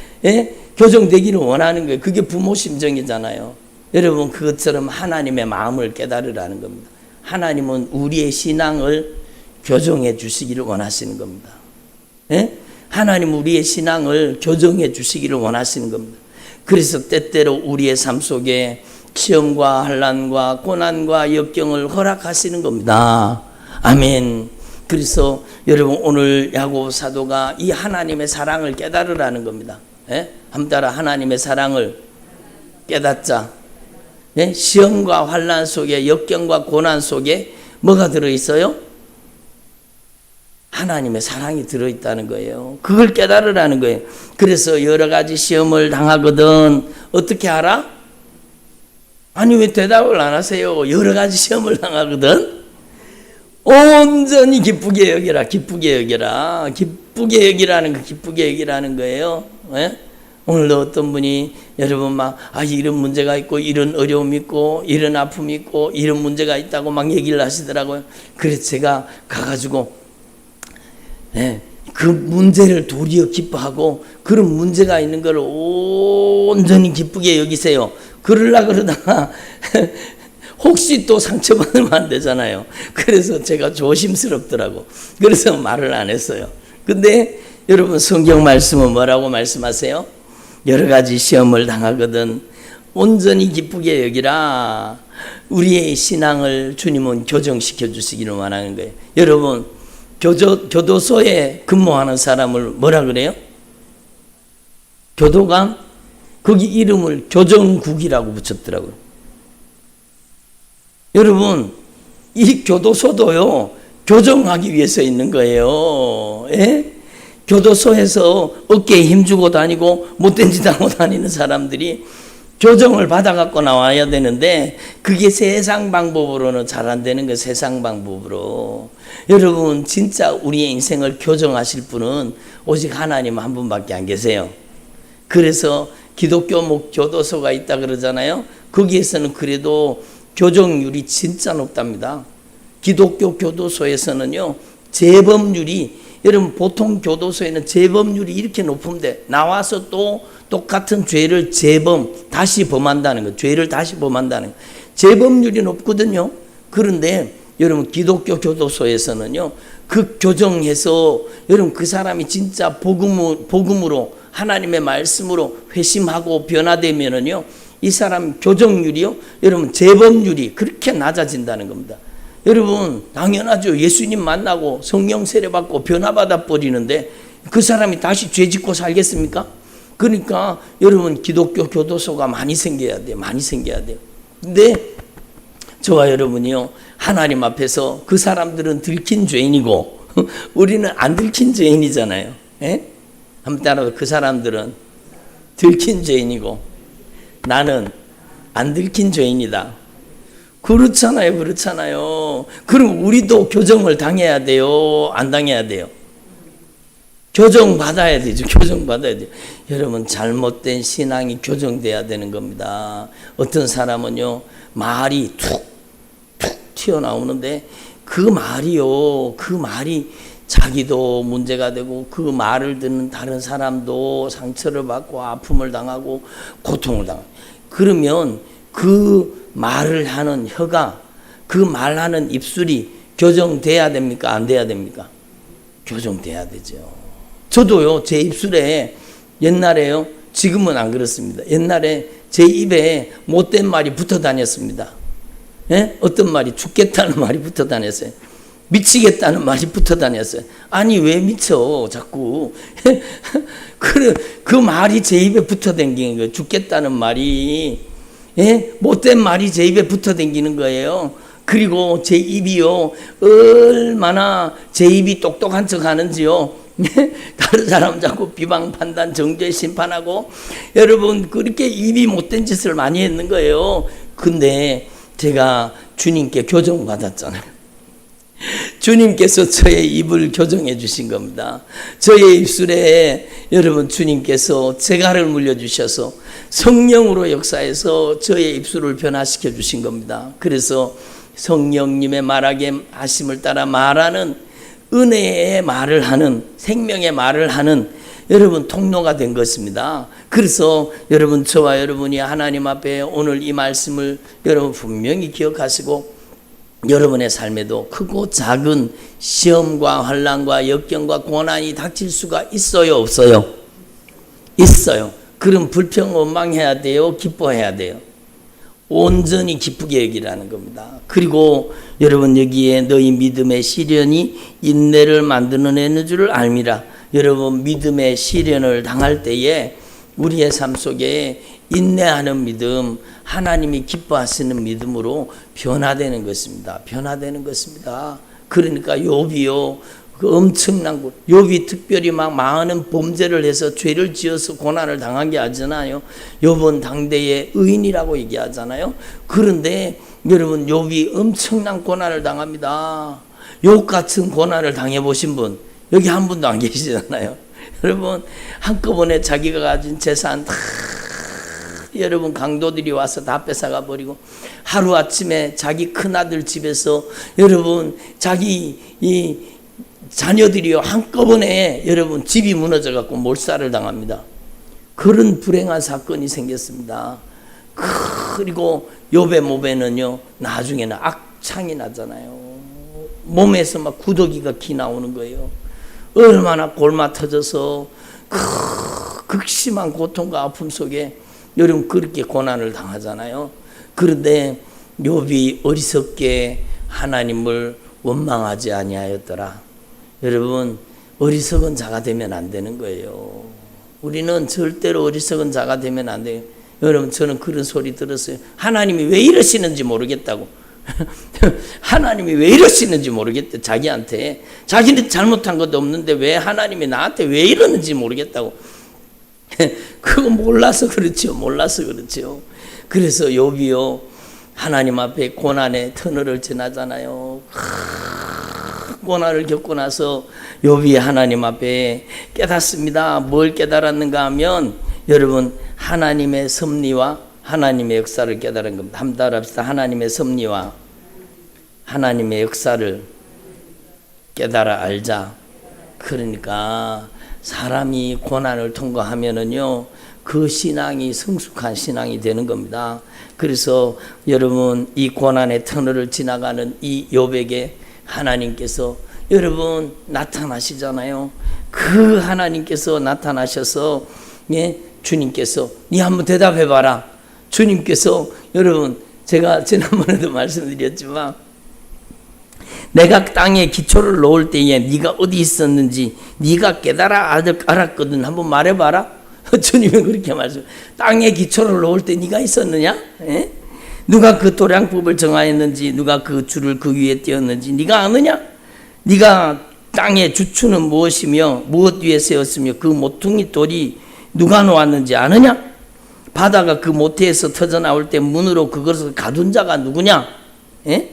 교정되기를 원하는 거예요. 그게 부모 심정이잖아요. 여러분 그것처럼 하나님의 마음을 깨달으라는 겁니다. 하나님은 우리의 신앙을 교정해 주시기를 원하시는 겁니다. 하나님 우리의 신앙을 교정해 주시기를 원하시는 겁니다. 그래서 때때로 우리의 삶 속에 시험과 환난과 고난과 역경을 허락하시는 겁니다. 아멘. 그래서 여러분 오늘 야고보 사도가 이 하나님의 사랑을 깨달으라는 겁니다. 한번 따라 하나님의 사랑을 깨닫자. 시험과 환난 속에 역경과 고난 속에 뭐가 들어있어요? 하나님의 사랑이 들어있다는 거예요. 그걸 깨달으라는 거예요. 그래서 여러 가지 시험을 당하거든 어떻게 알아? 아니 왜 대답을 안 하세요? 여러 가지 시험을 당하거든 온전히 기쁘게 여기라. 기쁘게 여기라. 기쁘게 여기라는 거 기쁘게 여기라는 거예요. 오늘도 어떤 분이 여러분 막 이런 문제가 있고 이런 어려움이 있고 이런 아픔이 있고 이런 문제가 있다고 막 얘기를 하시더라고요. 그래서 제가 가가지고 그 문제를 도리어 기뻐하고 그런 문제가 있는 걸 온전히 기쁘게 여기세요. 그러다가 혹시 또 상처받으면 안 되잖아요. 그래서 제가 조심스럽더라고. 그래서 말을 안 했어요. 근데 여러분 성경 말씀은 뭐라고 말씀하세요? 여러 가지 시험을 당하거든 온전히 기쁘게 여기라. 우리의 신앙을 주님은 교정시켜 주시기를 원하는 거예요. 여러분 교도소에 근무하는 사람을 뭐라 그래요? 교도관? 거기 이름을 교정국이라고 붙였더라고요. 여러분 이 교도소도요 교정하기 위해서 있는 거예요. 교도소에서 어깨에 힘주고 다니고 못된 짓 하고 다니는 사람들이 교정을 받아갖고 나와야 되는데 그게 세상 방법으로는 잘 안 되는 거예요. 세상 방법으로. 여러분 진짜 우리의 인생을 교정하실 분은 오직 하나님 한 분밖에 안 계세요. 그래서 기독교 교도소가 있다 그러잖아요. 거기에서는 그래도 교정률이 진짜 높답니다. 기독교 교도소에서는요 재범률이 여러분 보통 교도소에는 재범률이 이렇게 높은데 나와서 또 똑같은 죄를 다시 범한다는 거. 죄를 다시 범한다는 거. 재범률이 높거든요. 그런데 여러분 기독교 교도소에서는요 그 교정해서 여러분 그 사람이 진짜 복음으로 하나님의 말씀으로 회심하고 변화되면은요 이 사람 교정률이요 여러분 재범률이 그렇게 낮아진다는 겁니다. 여러분 당연하죠. 예수님 만나고 성령 세례받고 변화받아 버리는데 그 사람이 다시 죄 짓고 살겠습니까? 그러니까 여러분 기독교 교도소가 많이 생겨야 돼요. 많이 생겨야 돼요. 근데 저와 여러분이요, 하나님 앞에서 그 사람들은 들킨 죄인이고 우리는 안 들킨 죄인이잖아요. 예? 한번 따라서, 그 사람들은 들킨 죄인이고 나는 안 들킨 죄인이다. 그렇잖아요, 그렇잖아요. 그럼 우리도 교정을 당해야 돼요, 안 당해야 돼요? 교정 받아야 되죠. 교정 받아야 돼요. 여러분, 잘못된 신앙이 교정돼야 되는 겁니다. 어떤 사람은요, 말이 툭 튀어나오는데 그 말이요, 그 말이 자기도 문제가 되고 그 말을 듣는 다른 사람도 상처를 받고 아픔을 당하고 고통을 당하고, 그러면 그 말을 하는 혀가, 그 말하는 입술이 교정돼야 됩니까? 안 돼야 됩니까? 교정돼야 되죠. 저도요, 제 입술에 옛날에요, 지금은 안 그렇습니다. 옛날에 제 입에 못된 말이 붙어 다녔습니다. 예? 어떤 말이, 죽겠다는 말이 붙어 다녔어요. 미치겠다는 말이 붙어 다녔어요. 아니, 왜 미쳐 자꾸. 그 말이 제 입에 붙어 다니는 거예요. 죽겠다는 말이, 예? 못된 말이 제 입에 붙어 다니는 거예요. 그리고 제 입이요, 얼마나 제 입이 똑똑한 척 하는지요, 다른 사람 자꾸 비방, 판단, 정죄, 심판하고, 여러분, 그렇게 입이 못된 짓을 많이 했는 거예요. 근데 제가 주님께 교정받았잖아요. 주님께서 저의 입을 교정해 주신 겁니다. 저의 입술에 여러분, 주님께서 재갈을 물려주셔서 성령으로 역사해서 저의 입술을 변화시켜 주신 겁니다. 그래서 성령님의 말하게 하심을 따라 말하는, 은혜의 말을 하는, 생명의 말을 하는 여러분 통로가 된 것입니다. 그래서 여러분, 저와 여러분이 하나님 앞에 오늘 이 말씀을 여러분 분명히 기억하시고, 여러분의 삶에도 크고 작은 시험과 환난과 역경과 고난이 닥칠 수가 있어요, 없어요? 있어요. 그럼 불평 원망해야 돼요, 기뻐해야 돼요? 온전히 기쁘게 여기라는 겁니다. 그리고 여러분, 여기에 너희 믿음의 시련이 인내를 만드는 줄을 알미라. 여러분, 믿음의 시련을 당할 때에 우리의 삶 속에 인내하는 믿음, 하나님이 기뻐하시는 믿음으로 변화되는 것입니다. 변화되는 것입니다. 그러니까 욥이요, 그 엄청난 것, 욥이 특별히 막 많은 범죄를 해서 죄를 지어서 고난을 당한 게 아니잖아요. 욥은 당대의 의인이라고 얘기하잖아요. 그런데 여러분, 욥이 엄청난 고난을 당합니다. 욥 같은 고난을 당해보신 분 여기 한 분도 안 계시잖아요. 여러분, 한꺼번에 자기가 가진 재산 다 여러분 강도들이 와서 다 뺏어가 버리고, 하루아침에 자기 큰아들 집에서 여러분 자기 이 자녀들이요 한꺼번에 여러분 집이 무너져 갖고 몰살을 당합니다. 그런 불행한 사건이 생겼습니다. 그리고 욥의 몸에는요 나중에는 악창이 나잖아요. 몸에서 막 구더기가 기 나오는 거예요. 얼마나 골마 터져서 극심한 고통과 아픔 속에 여러분 그렇게 고난을 당하잖아요. 그런데 욥이 어리석게 하나님을 원망하지 아니하였더라. 여러분, 어리석은 자가 되면 안 되는 거예요. 우리는 절대로 어리석은 자가 되면 안 돼요. 여러분, 저는 그런 소리 들었어요. 하나님이 왜 이러시는지 모르겠다고. 하나님이 왜 이러시는지 모르겠대. 자기한테. 자기는 잘못한 것도 없는데 왜 하나님이 나한테 왜 이러는지 모르겠다고. 그거 몰라서 그렇죠. 몰라서 그렇죠. 그래서 욥이요 하나님 앞에 고난의 터널을 지나잖아요. 고난을 겪고 나서 욥이 하나님 앞에 깨닫습니다. 뭘 깨달았는가 하면 여러분, 하나님의 섭리와 하나님의 역사를 깨달은 겁니다. 한번 따라합시다. 하나님의 섭리와 하나님의 역사를 깨달아 알자. 그러니까 사람이 고난을 통과하면은요 그 신앙이 성숙한 신앙이 되는 겁니다. 그래서 여러분, 이 고난의 터널을 지나가는 이 욥에게 하나님께서 여러분 나타나시잖아요. 그 하나님께서 나타나셔서 주님께서 네 한번 대답해 봐라. 주님께서 여러분, 제가 지난번에도 말씀드렸지만 내가 땅에 기초를 놓을 때에 네가 어디 있었는지 네가 깨달아 알았거든. 한번 말해봐라. 주님은 그렇게 말씀. 땅에 기초를 놓을 때 네가 있었느냐? 에? 누가 그 도량법을 정하였는지, 누가 그 줄을 그 위에 띄었는지 네가 아느냐? 네가 땅의 주추는 무엇이며 무엇 위에 세웠으며 그 모퉁이 돌이 누가 놓았는지 아느냐? 바다가 그 모태에서 터져 나올 때 문으로 그것을 가둔 자가 누구냐? 예?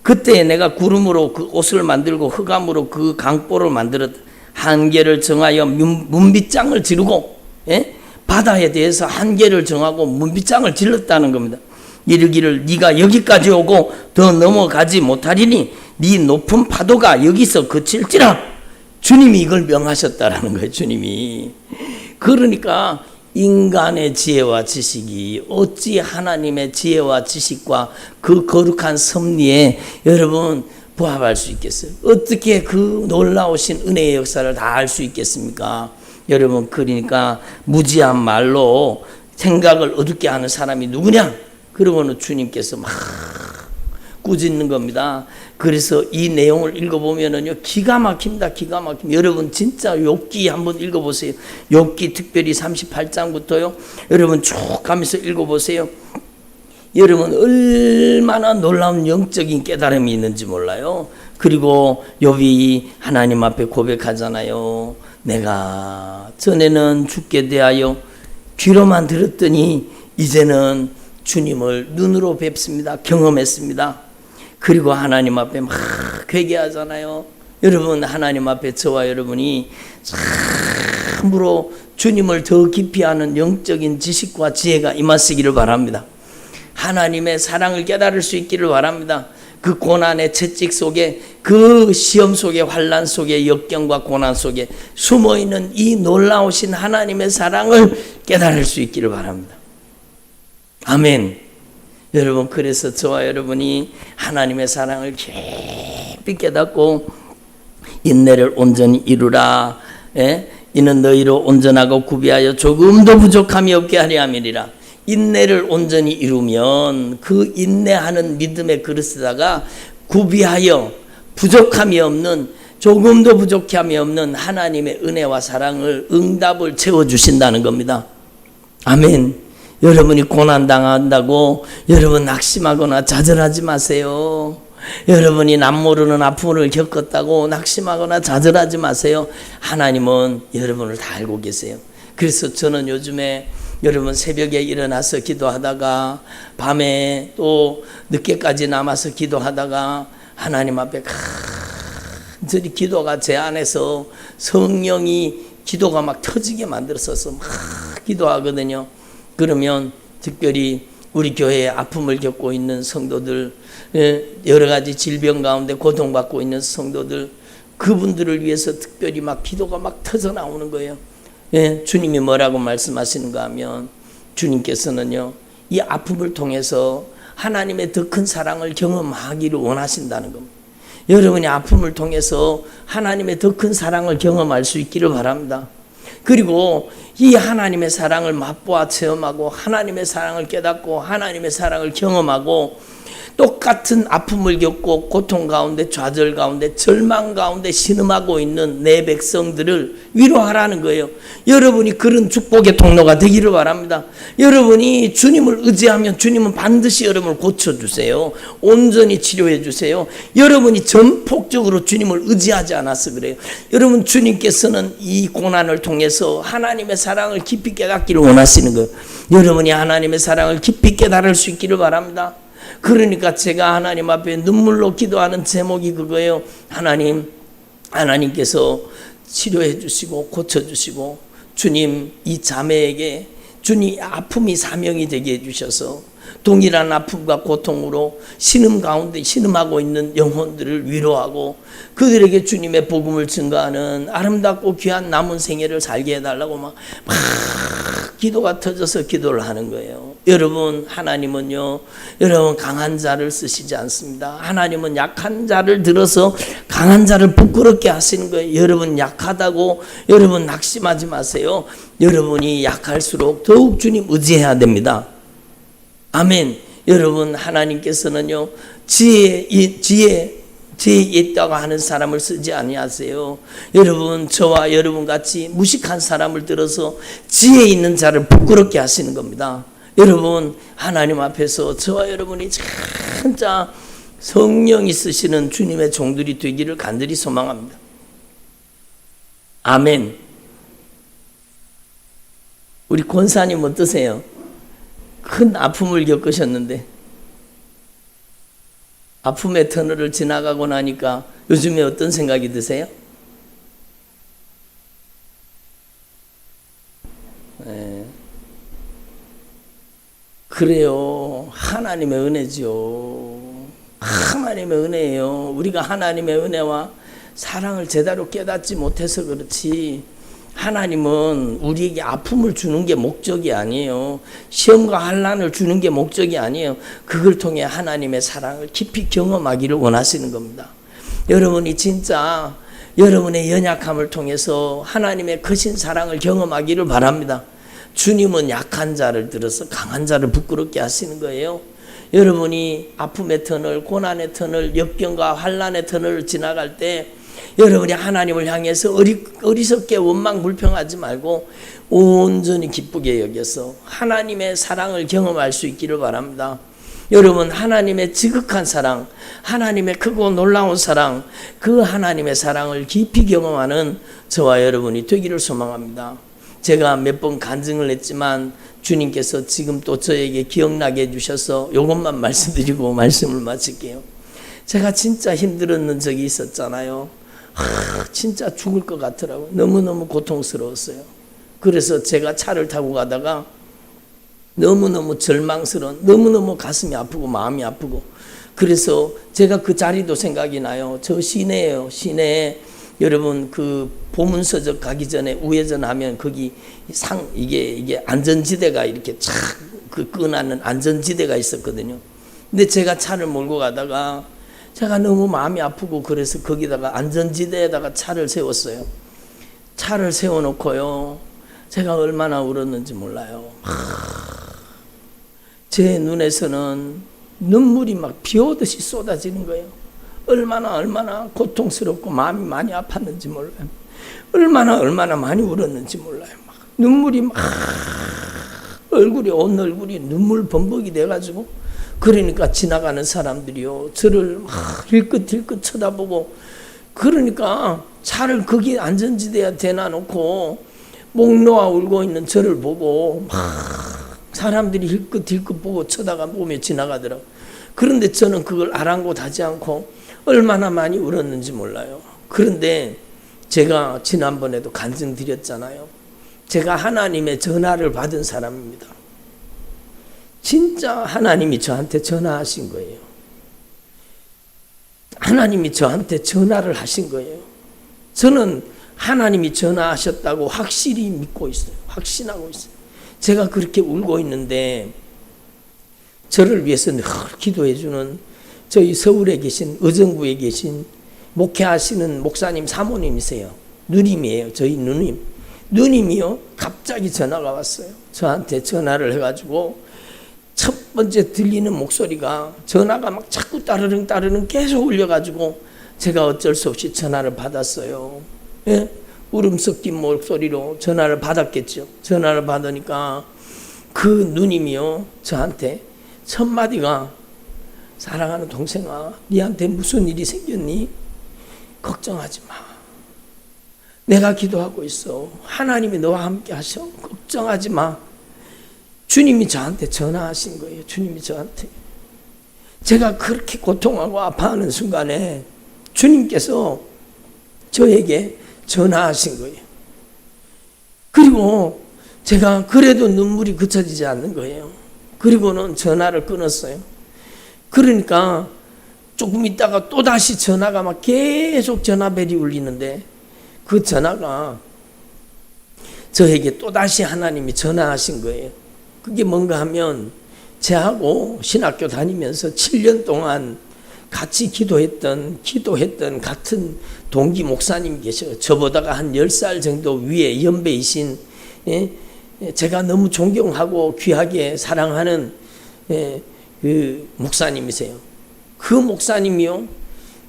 그때 내가 구름으로 그 옷을 만들고 흑암으로 그 강보를 만들었다. 한계를 정하여 문빗장을 지르고, 예? 바다에 대해서 한계를 정하고 문빗장을 질렀다는 겁니다. 이르기를 네가 여기까지 오고 더 넘어가지 못하리니 네 높은 파도가 여기서 그칠지라. 주님이 이걸 명하셨다라는 거예요. 주님이. 그러니까 인간의 지혜와 지식이 어찌 하나님의 지혜와 지식과 그 거룩한 섭리에 여러분 부합할 수 있겠어요? 어떻게 그 놀라우신 은혜의 역사를 다 알 수 있겠습니까? 여러분, 그러니까 무지한 말로 생각을 어둡게 하는 사람이 누구냐? 그러고는 주님께서 막 꾸짖는 겁니다. 그래서 이 내용을 읽어보면은요, 기가 막힙니다. 기가 막힙니다. 여러분, 진짜 욥기 한번 읽어보세요. 욥기 특별히 38장부터요. 여러분 쭉 가면서 읽어보세요. 여러분, 얼마나 놀라운 영적인 깨달음이 있는지 몰라요. 그리고 욥이 하나님 앞에 고백하잖아요. 내가 전에는 주께 대하여 귀로만 들었더니 이제는 주님을 눈으로 뵙습니다. 경험했습니다. 그리고 하나님 앞에 막 회개하잖아요. 여러분, 하나님 앞에 저와 여러분이 참으로 주님을 더 깊이 아는 영적인 지식과 지혜가 임하시기를 바랍니다. 하나님의 사랑을 깨달을 수 있기를 바랍니다. 그 고난의 채찍 속에, 그 시험 속에, 환난 속에, 역경과 고난 속에 숨어있는 이 놀라우신 하나님의 사랑을 깨달을 수 있기를 바랍니다. 아멘. 여러분, 그래서 저와 여러분이 하나님의 사랑을 깊이 깨닫고 인내를 온전히 이루라. 예? 이는 너희로 온전하고 구비하여 조금도 부족함이 없게 하려 함이니라. 인내를 온전히 이루면 그 인내하는 믿음의 그릇에다가 구비하여 부족함이 없는, 조금도 부족함이 없는 하나님의 은혜와 사랑을, 응답을 채워주신다는 겁니다. 아멘. 여러분이 고난당한다고 여러분 낙심하거나 좌절하지 마세요. 여러분이 남모르는 아픔을 겪었다고 낙심하거나 좌절하지 마세요. 하나님은 여러분을 다 알고 계세요. 그래서 저는 요즘에 여러분 새벽에 일어나서 기도하다가 밤에 또 늦게까지 남아서 기도하다가 하나님 앞에 간절히 기도가 제 안에서 성령이 기도가 막 터지게 만들어서 막 기도하거든요. 그러면 특별히 우리 교회에 아픔을 겪고 있는 성도들, 여러 가지 질병 가운데 고통받고 있는 성도들, 그분들을 위해서 특별히 막 기도가 막 터져 나오는 거예요. 예, 주님이 뭐라고 말씀하시는가 하면 주님께서는요, 이 아픔을 통해서 하나님의 더 큰 사랑을 경험하기를 원하신다는 겁니다. 여러분이 아픔을 통해서 하나님의 더 큰 사랑을 경험할 수 있기를 바랍니다. 그리고 이 하나님의 사랑을 맛보아 체험하고 하나님의 사랑을 깨닫고 하나님의 사랑을 경험하고 똑같은 아픔을 겪고 고통 가운데, 좌절 가운데, 절망 가운데 신음하고 있는 내 백성들을 위로하라는 거예요. 여러분이 그런 축복의 통로가 되기를 바랍니다. 여러분이 주님을 의지하면 주님은 반드시 여러분을 고쳐주세요. 온전히 치료해 주세요. 여러분이 전폭적으로 주님을 의지하지 않아서 그래요. 여러분, 주님께서는 이 고난을 통해서 하나님의 사랑을 깊이 깨닫기를 원하시는 거예요. 여러분이 하나님의 사랑을 깊이 깨달을 수 있기를 바랍니다. 그러니까 제가 하나님 앞에 눈물로 기도하는 제목이 그거예요. 하나님께서 치료해 주시고 고쳐주시고, 주님 이 자매에게 주님 아픔이 사명이 되게 해주셔서 동일한 아픔과 고통으로 신음 가운데 신음하고 있는 영혼들을 위로하고 그들에게 주님의 복음을 증거하는 아름답고 귀한 남은 생애를 살게 해달라고 막 기도가 터져서 기도를 하는 거예요. 여러분, 하나님은요, 여러분 강한 자를 쓰시지 않습니다. 하나님은 약한 자를 들어서 강한 자를 부끄럽게 하시는 거예요. 여러분 약하다고 여러분 낙심하지 마세요. 여러분이 약할수록 더욱 주님 의지해야 됩니다. 아멘. 여러분, 하나님께서는요, 지혜에 있다고 하는 사람을 쓰지 아니하세요. 여러분, 저와 여러분 같이 무식한 사람을 들어서 지혜 있는 자를 부끄럽게 하시는 겁니다. 여러분 하나님 앞에서 저와 여러분이 진짜 성령이 쓰시는 주님의 종들이 되기를 간절히 소망합니다. 아멘. 우리 권사님 어떠세요? 큰 아픔을 겪으셨는데 아픔의 터널을 지나가고 나니까 요즘에 어떤 생각이 드세요? 네. 그래요. 하나님의 은혜죠. 하나님의 은혜예요. 우리가 하나님의 은혜와 사랑을 제대로 깨닫지 못해서 그렇지, 하나님은 우리에게 아픔을 주는 게 목적이 아니에요. 시험과 환난을 주는 게 목적이 아니에요. 그걸 통해 하나님의 사랑을 깊이 경험하기를 원하시는 겁니다. 여러분이 진짜 여러분의 연약함을 통해서 하나님의 크신 사랑을 경험하기를 바랍니다. 주님은 약한 자를 들어서 강한 자를 부끄럽게 하시는 거예요. 여러분이 아픔의 터널, 고난의 터널, 역경과 환난의 터널을 지나갈 때 여러분이 하나님을 향해서 어리석게 원망불평하지 말고 온전히 기쁘게 여겨서 하나님의 사랑을 경험할 수 있기를 바랍니다. 여러분, 하나님의 지극한 사랑, 하나님의 크고 놀라운 사랑, 그 하나님의 사랑을 깊이 경험하는 저와 여러분이 되기를 소망합니다. 제가 몇 번 간증을 했지만 주님께서 지금 또 저에게 기억나게 해주셔서 이것만 말씀드리고 말씀을 마칠게요. 제가 진짜 힘들었는 적이 있었잖아요. 진짜 죽을 것 같더라고요. 너무너무 고통스러웠어요. 그래서 제가 차를 타고 가다가 너무너무 절망스러운, 너무너무 가슴이 아프고 마음이 아프고, 그래서 제가 그 자리도 생각이 나요. 저 시내예요. 시내에 여러분 그 보문서적 가기 전에 우회전하면 거기 이게 안전지대가 이렇게 착 그 끈하는 안전지대가 있었거든요. 근데 제가 차를 몰고 가다가 제가 너무 마음이 아프고 그래서 거기다가 안전지대에다가 차를 세웠어요. 차를 세워놓고요, 제가 얼마나 울었는지 몰라요. 제 눈에서는 눈물이 막 비오듯이 쏟아지는 거예요. 얼마나 고통스럽고 마음이 많이 아팠는지 몰라요. 얼마나 많이 울었는지 몰라요. 막 눈물이 막 온 얼굴이 눈물 범벅이 돼가지고, 그러니까 지나가는 사람들이요 저를 막 힐끗힐끗 쳐다보고, 그러니까 차를 거기 안전지대에 대놔놓고 목 놓아 울고 있는 저를 보고 막 사람들이 힐끗힐끗 보고 쳐다보며 지나가더라고요. 그런데 저는 그걸 아랑곳하지 않고 얼마나 많이 울었는지 몰라요. 그런데 제가 지난번에도 간증드렸잖아요. 제가 하나님의 전화를 받은 사람입니다. 진짜 하나님이 저한테 전화하신 거예요. 하나님이 저한테 전화를 하신 거예요. 저는 하나님이 전화하셨다고 확실히 믿고 있어요. 확신하고 있어요. 제가 그렇게 울고 있는데 저를 위해서 늘 기도해 주는 저희 서울에 계신, 의정부에 계신 목회하시는 목사님 사모님이세요. 누님이에요. 저희 누님이요 갑자기 전화가 왔어요. 저한테 전화를 해가지고 첫 번째 들리는 목소리가, 전화가 막 자꾸 따르릉 계속 울려가지고 제가 어쩔 수 없이 전화를 받았어요. 예? 울음 섞인 목소리로 전화를 받았겠죠. 전화를 받으니까 그 누님이요 저한테 첫 마디가, 사랑하는 동생아, 니한테 무슨 일이 생겼니? 걱정하지 마. 내가 기도하고 있어. 하나님이 너와 함께 하셔. 걱정하지 마. 주님이 저한테 전화하신 거예요. 주님이 저한테. 제가 그렇게 고통하고 아파하는 순간에 주님께서 저에게 전화하신 거예요. 그리고 제가 그래도 눈물이 그쳐지지 않는 거예요. 그리고는 전화를 끊었어요. 그러니까 조금 있다가 또다시 전화가 막 계속 전화벨이 울리는데, 그 전화가 저에게 또다시 하나님이 전화하신 거예요. 그게 뭔가 하면, 제하고 신학교 다니면서 7년 동안 같이 기도했던 같은 동기 목사님이 계셔요. 저보다가 한 10살 정도 위에 연배이신, 제가 너무 존경하고 귀하게 사랑하는 그 목사님이세요. 그 목사님이요,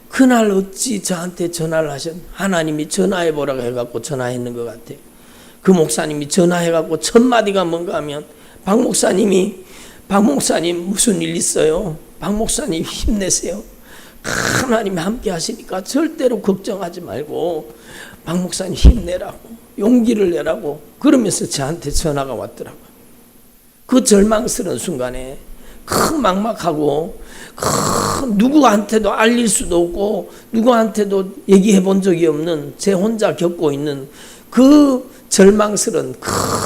그날 어찌 저한테 전화를 하나님이 전화해보라고 해갖고 전화했는 것 같아요. 그 목사님이 전화해갖고 첫 마디가 뭔가 하면, 박 목사님 무슨 일 있어요? 박 목사님 힘내세요. 하나님이 함께 하시니까 절대로 걱정하지 말고 박 목사님 힘내라고, 용기를 내라고 그러면서 저한테 전화가 왔더라고요. 그 절망스러운 순간에 막막하고 누구한테도 알릴 수도 없고 누구한테도 얘기해 본 적이 없는 제 혼자 겪고 있는 그 절망스러운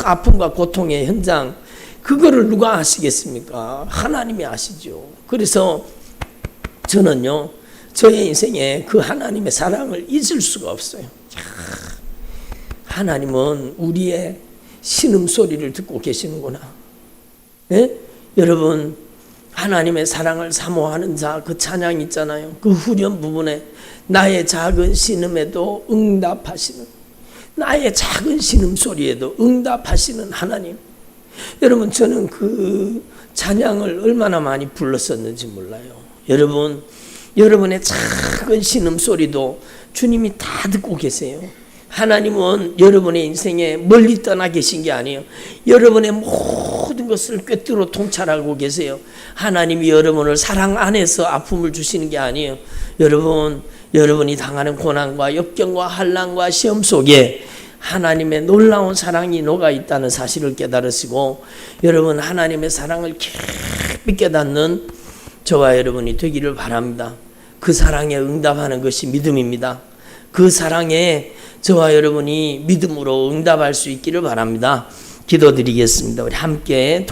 아픔과 고통의 현장, 그거를 누가 아시겠습니까? 하나님이 아시죠. 그래서 저는요, 저의 인생에 그 하나님의 사랑을 잊을 수가 없어요. 하나님은 우리의 신음소리를 듣고 계시는구나. 예? 여러분, 하나님의 사랑을 사모하는 자, 그 찬양 있잖아요. 그 후렴 부분에 나의 작은 신음에도 응답하시는, 나의 작은 신음소리에도 응답하시는 하나님. 여러분, 저는 그 찬양을 얼마나 많이 불렀었는지 몰라요. 여러분, 여러분의 작은 신음소리도 주님이 다 듣고 계세요. 하나님은 여러분의 인생에 멀리 떠나 계신 게 아니에요. 여러분의 모든 것을 꿰뚫어 통찰하고 계세요. 하나님이 여러분을 사랑 안에서 아픔을 주시는 게 아니에요. 여러분이 당하는 고난과 역경과 환난과 시험 속에 하나님의 놀라운 사랑이 녹아 있다는 사실을 깨달으시고, 여러분 하나님의 사랑을 깊이 깨닫는 저와 여러분이 되기를 바랍니다. 그 사랑에 응답하는 것이 믿음입니다. 그 사랑에 저와 여러분이 믿음으로 응답할 수 있기를 바랍니다. 기도드리겠습니다. 우리 함께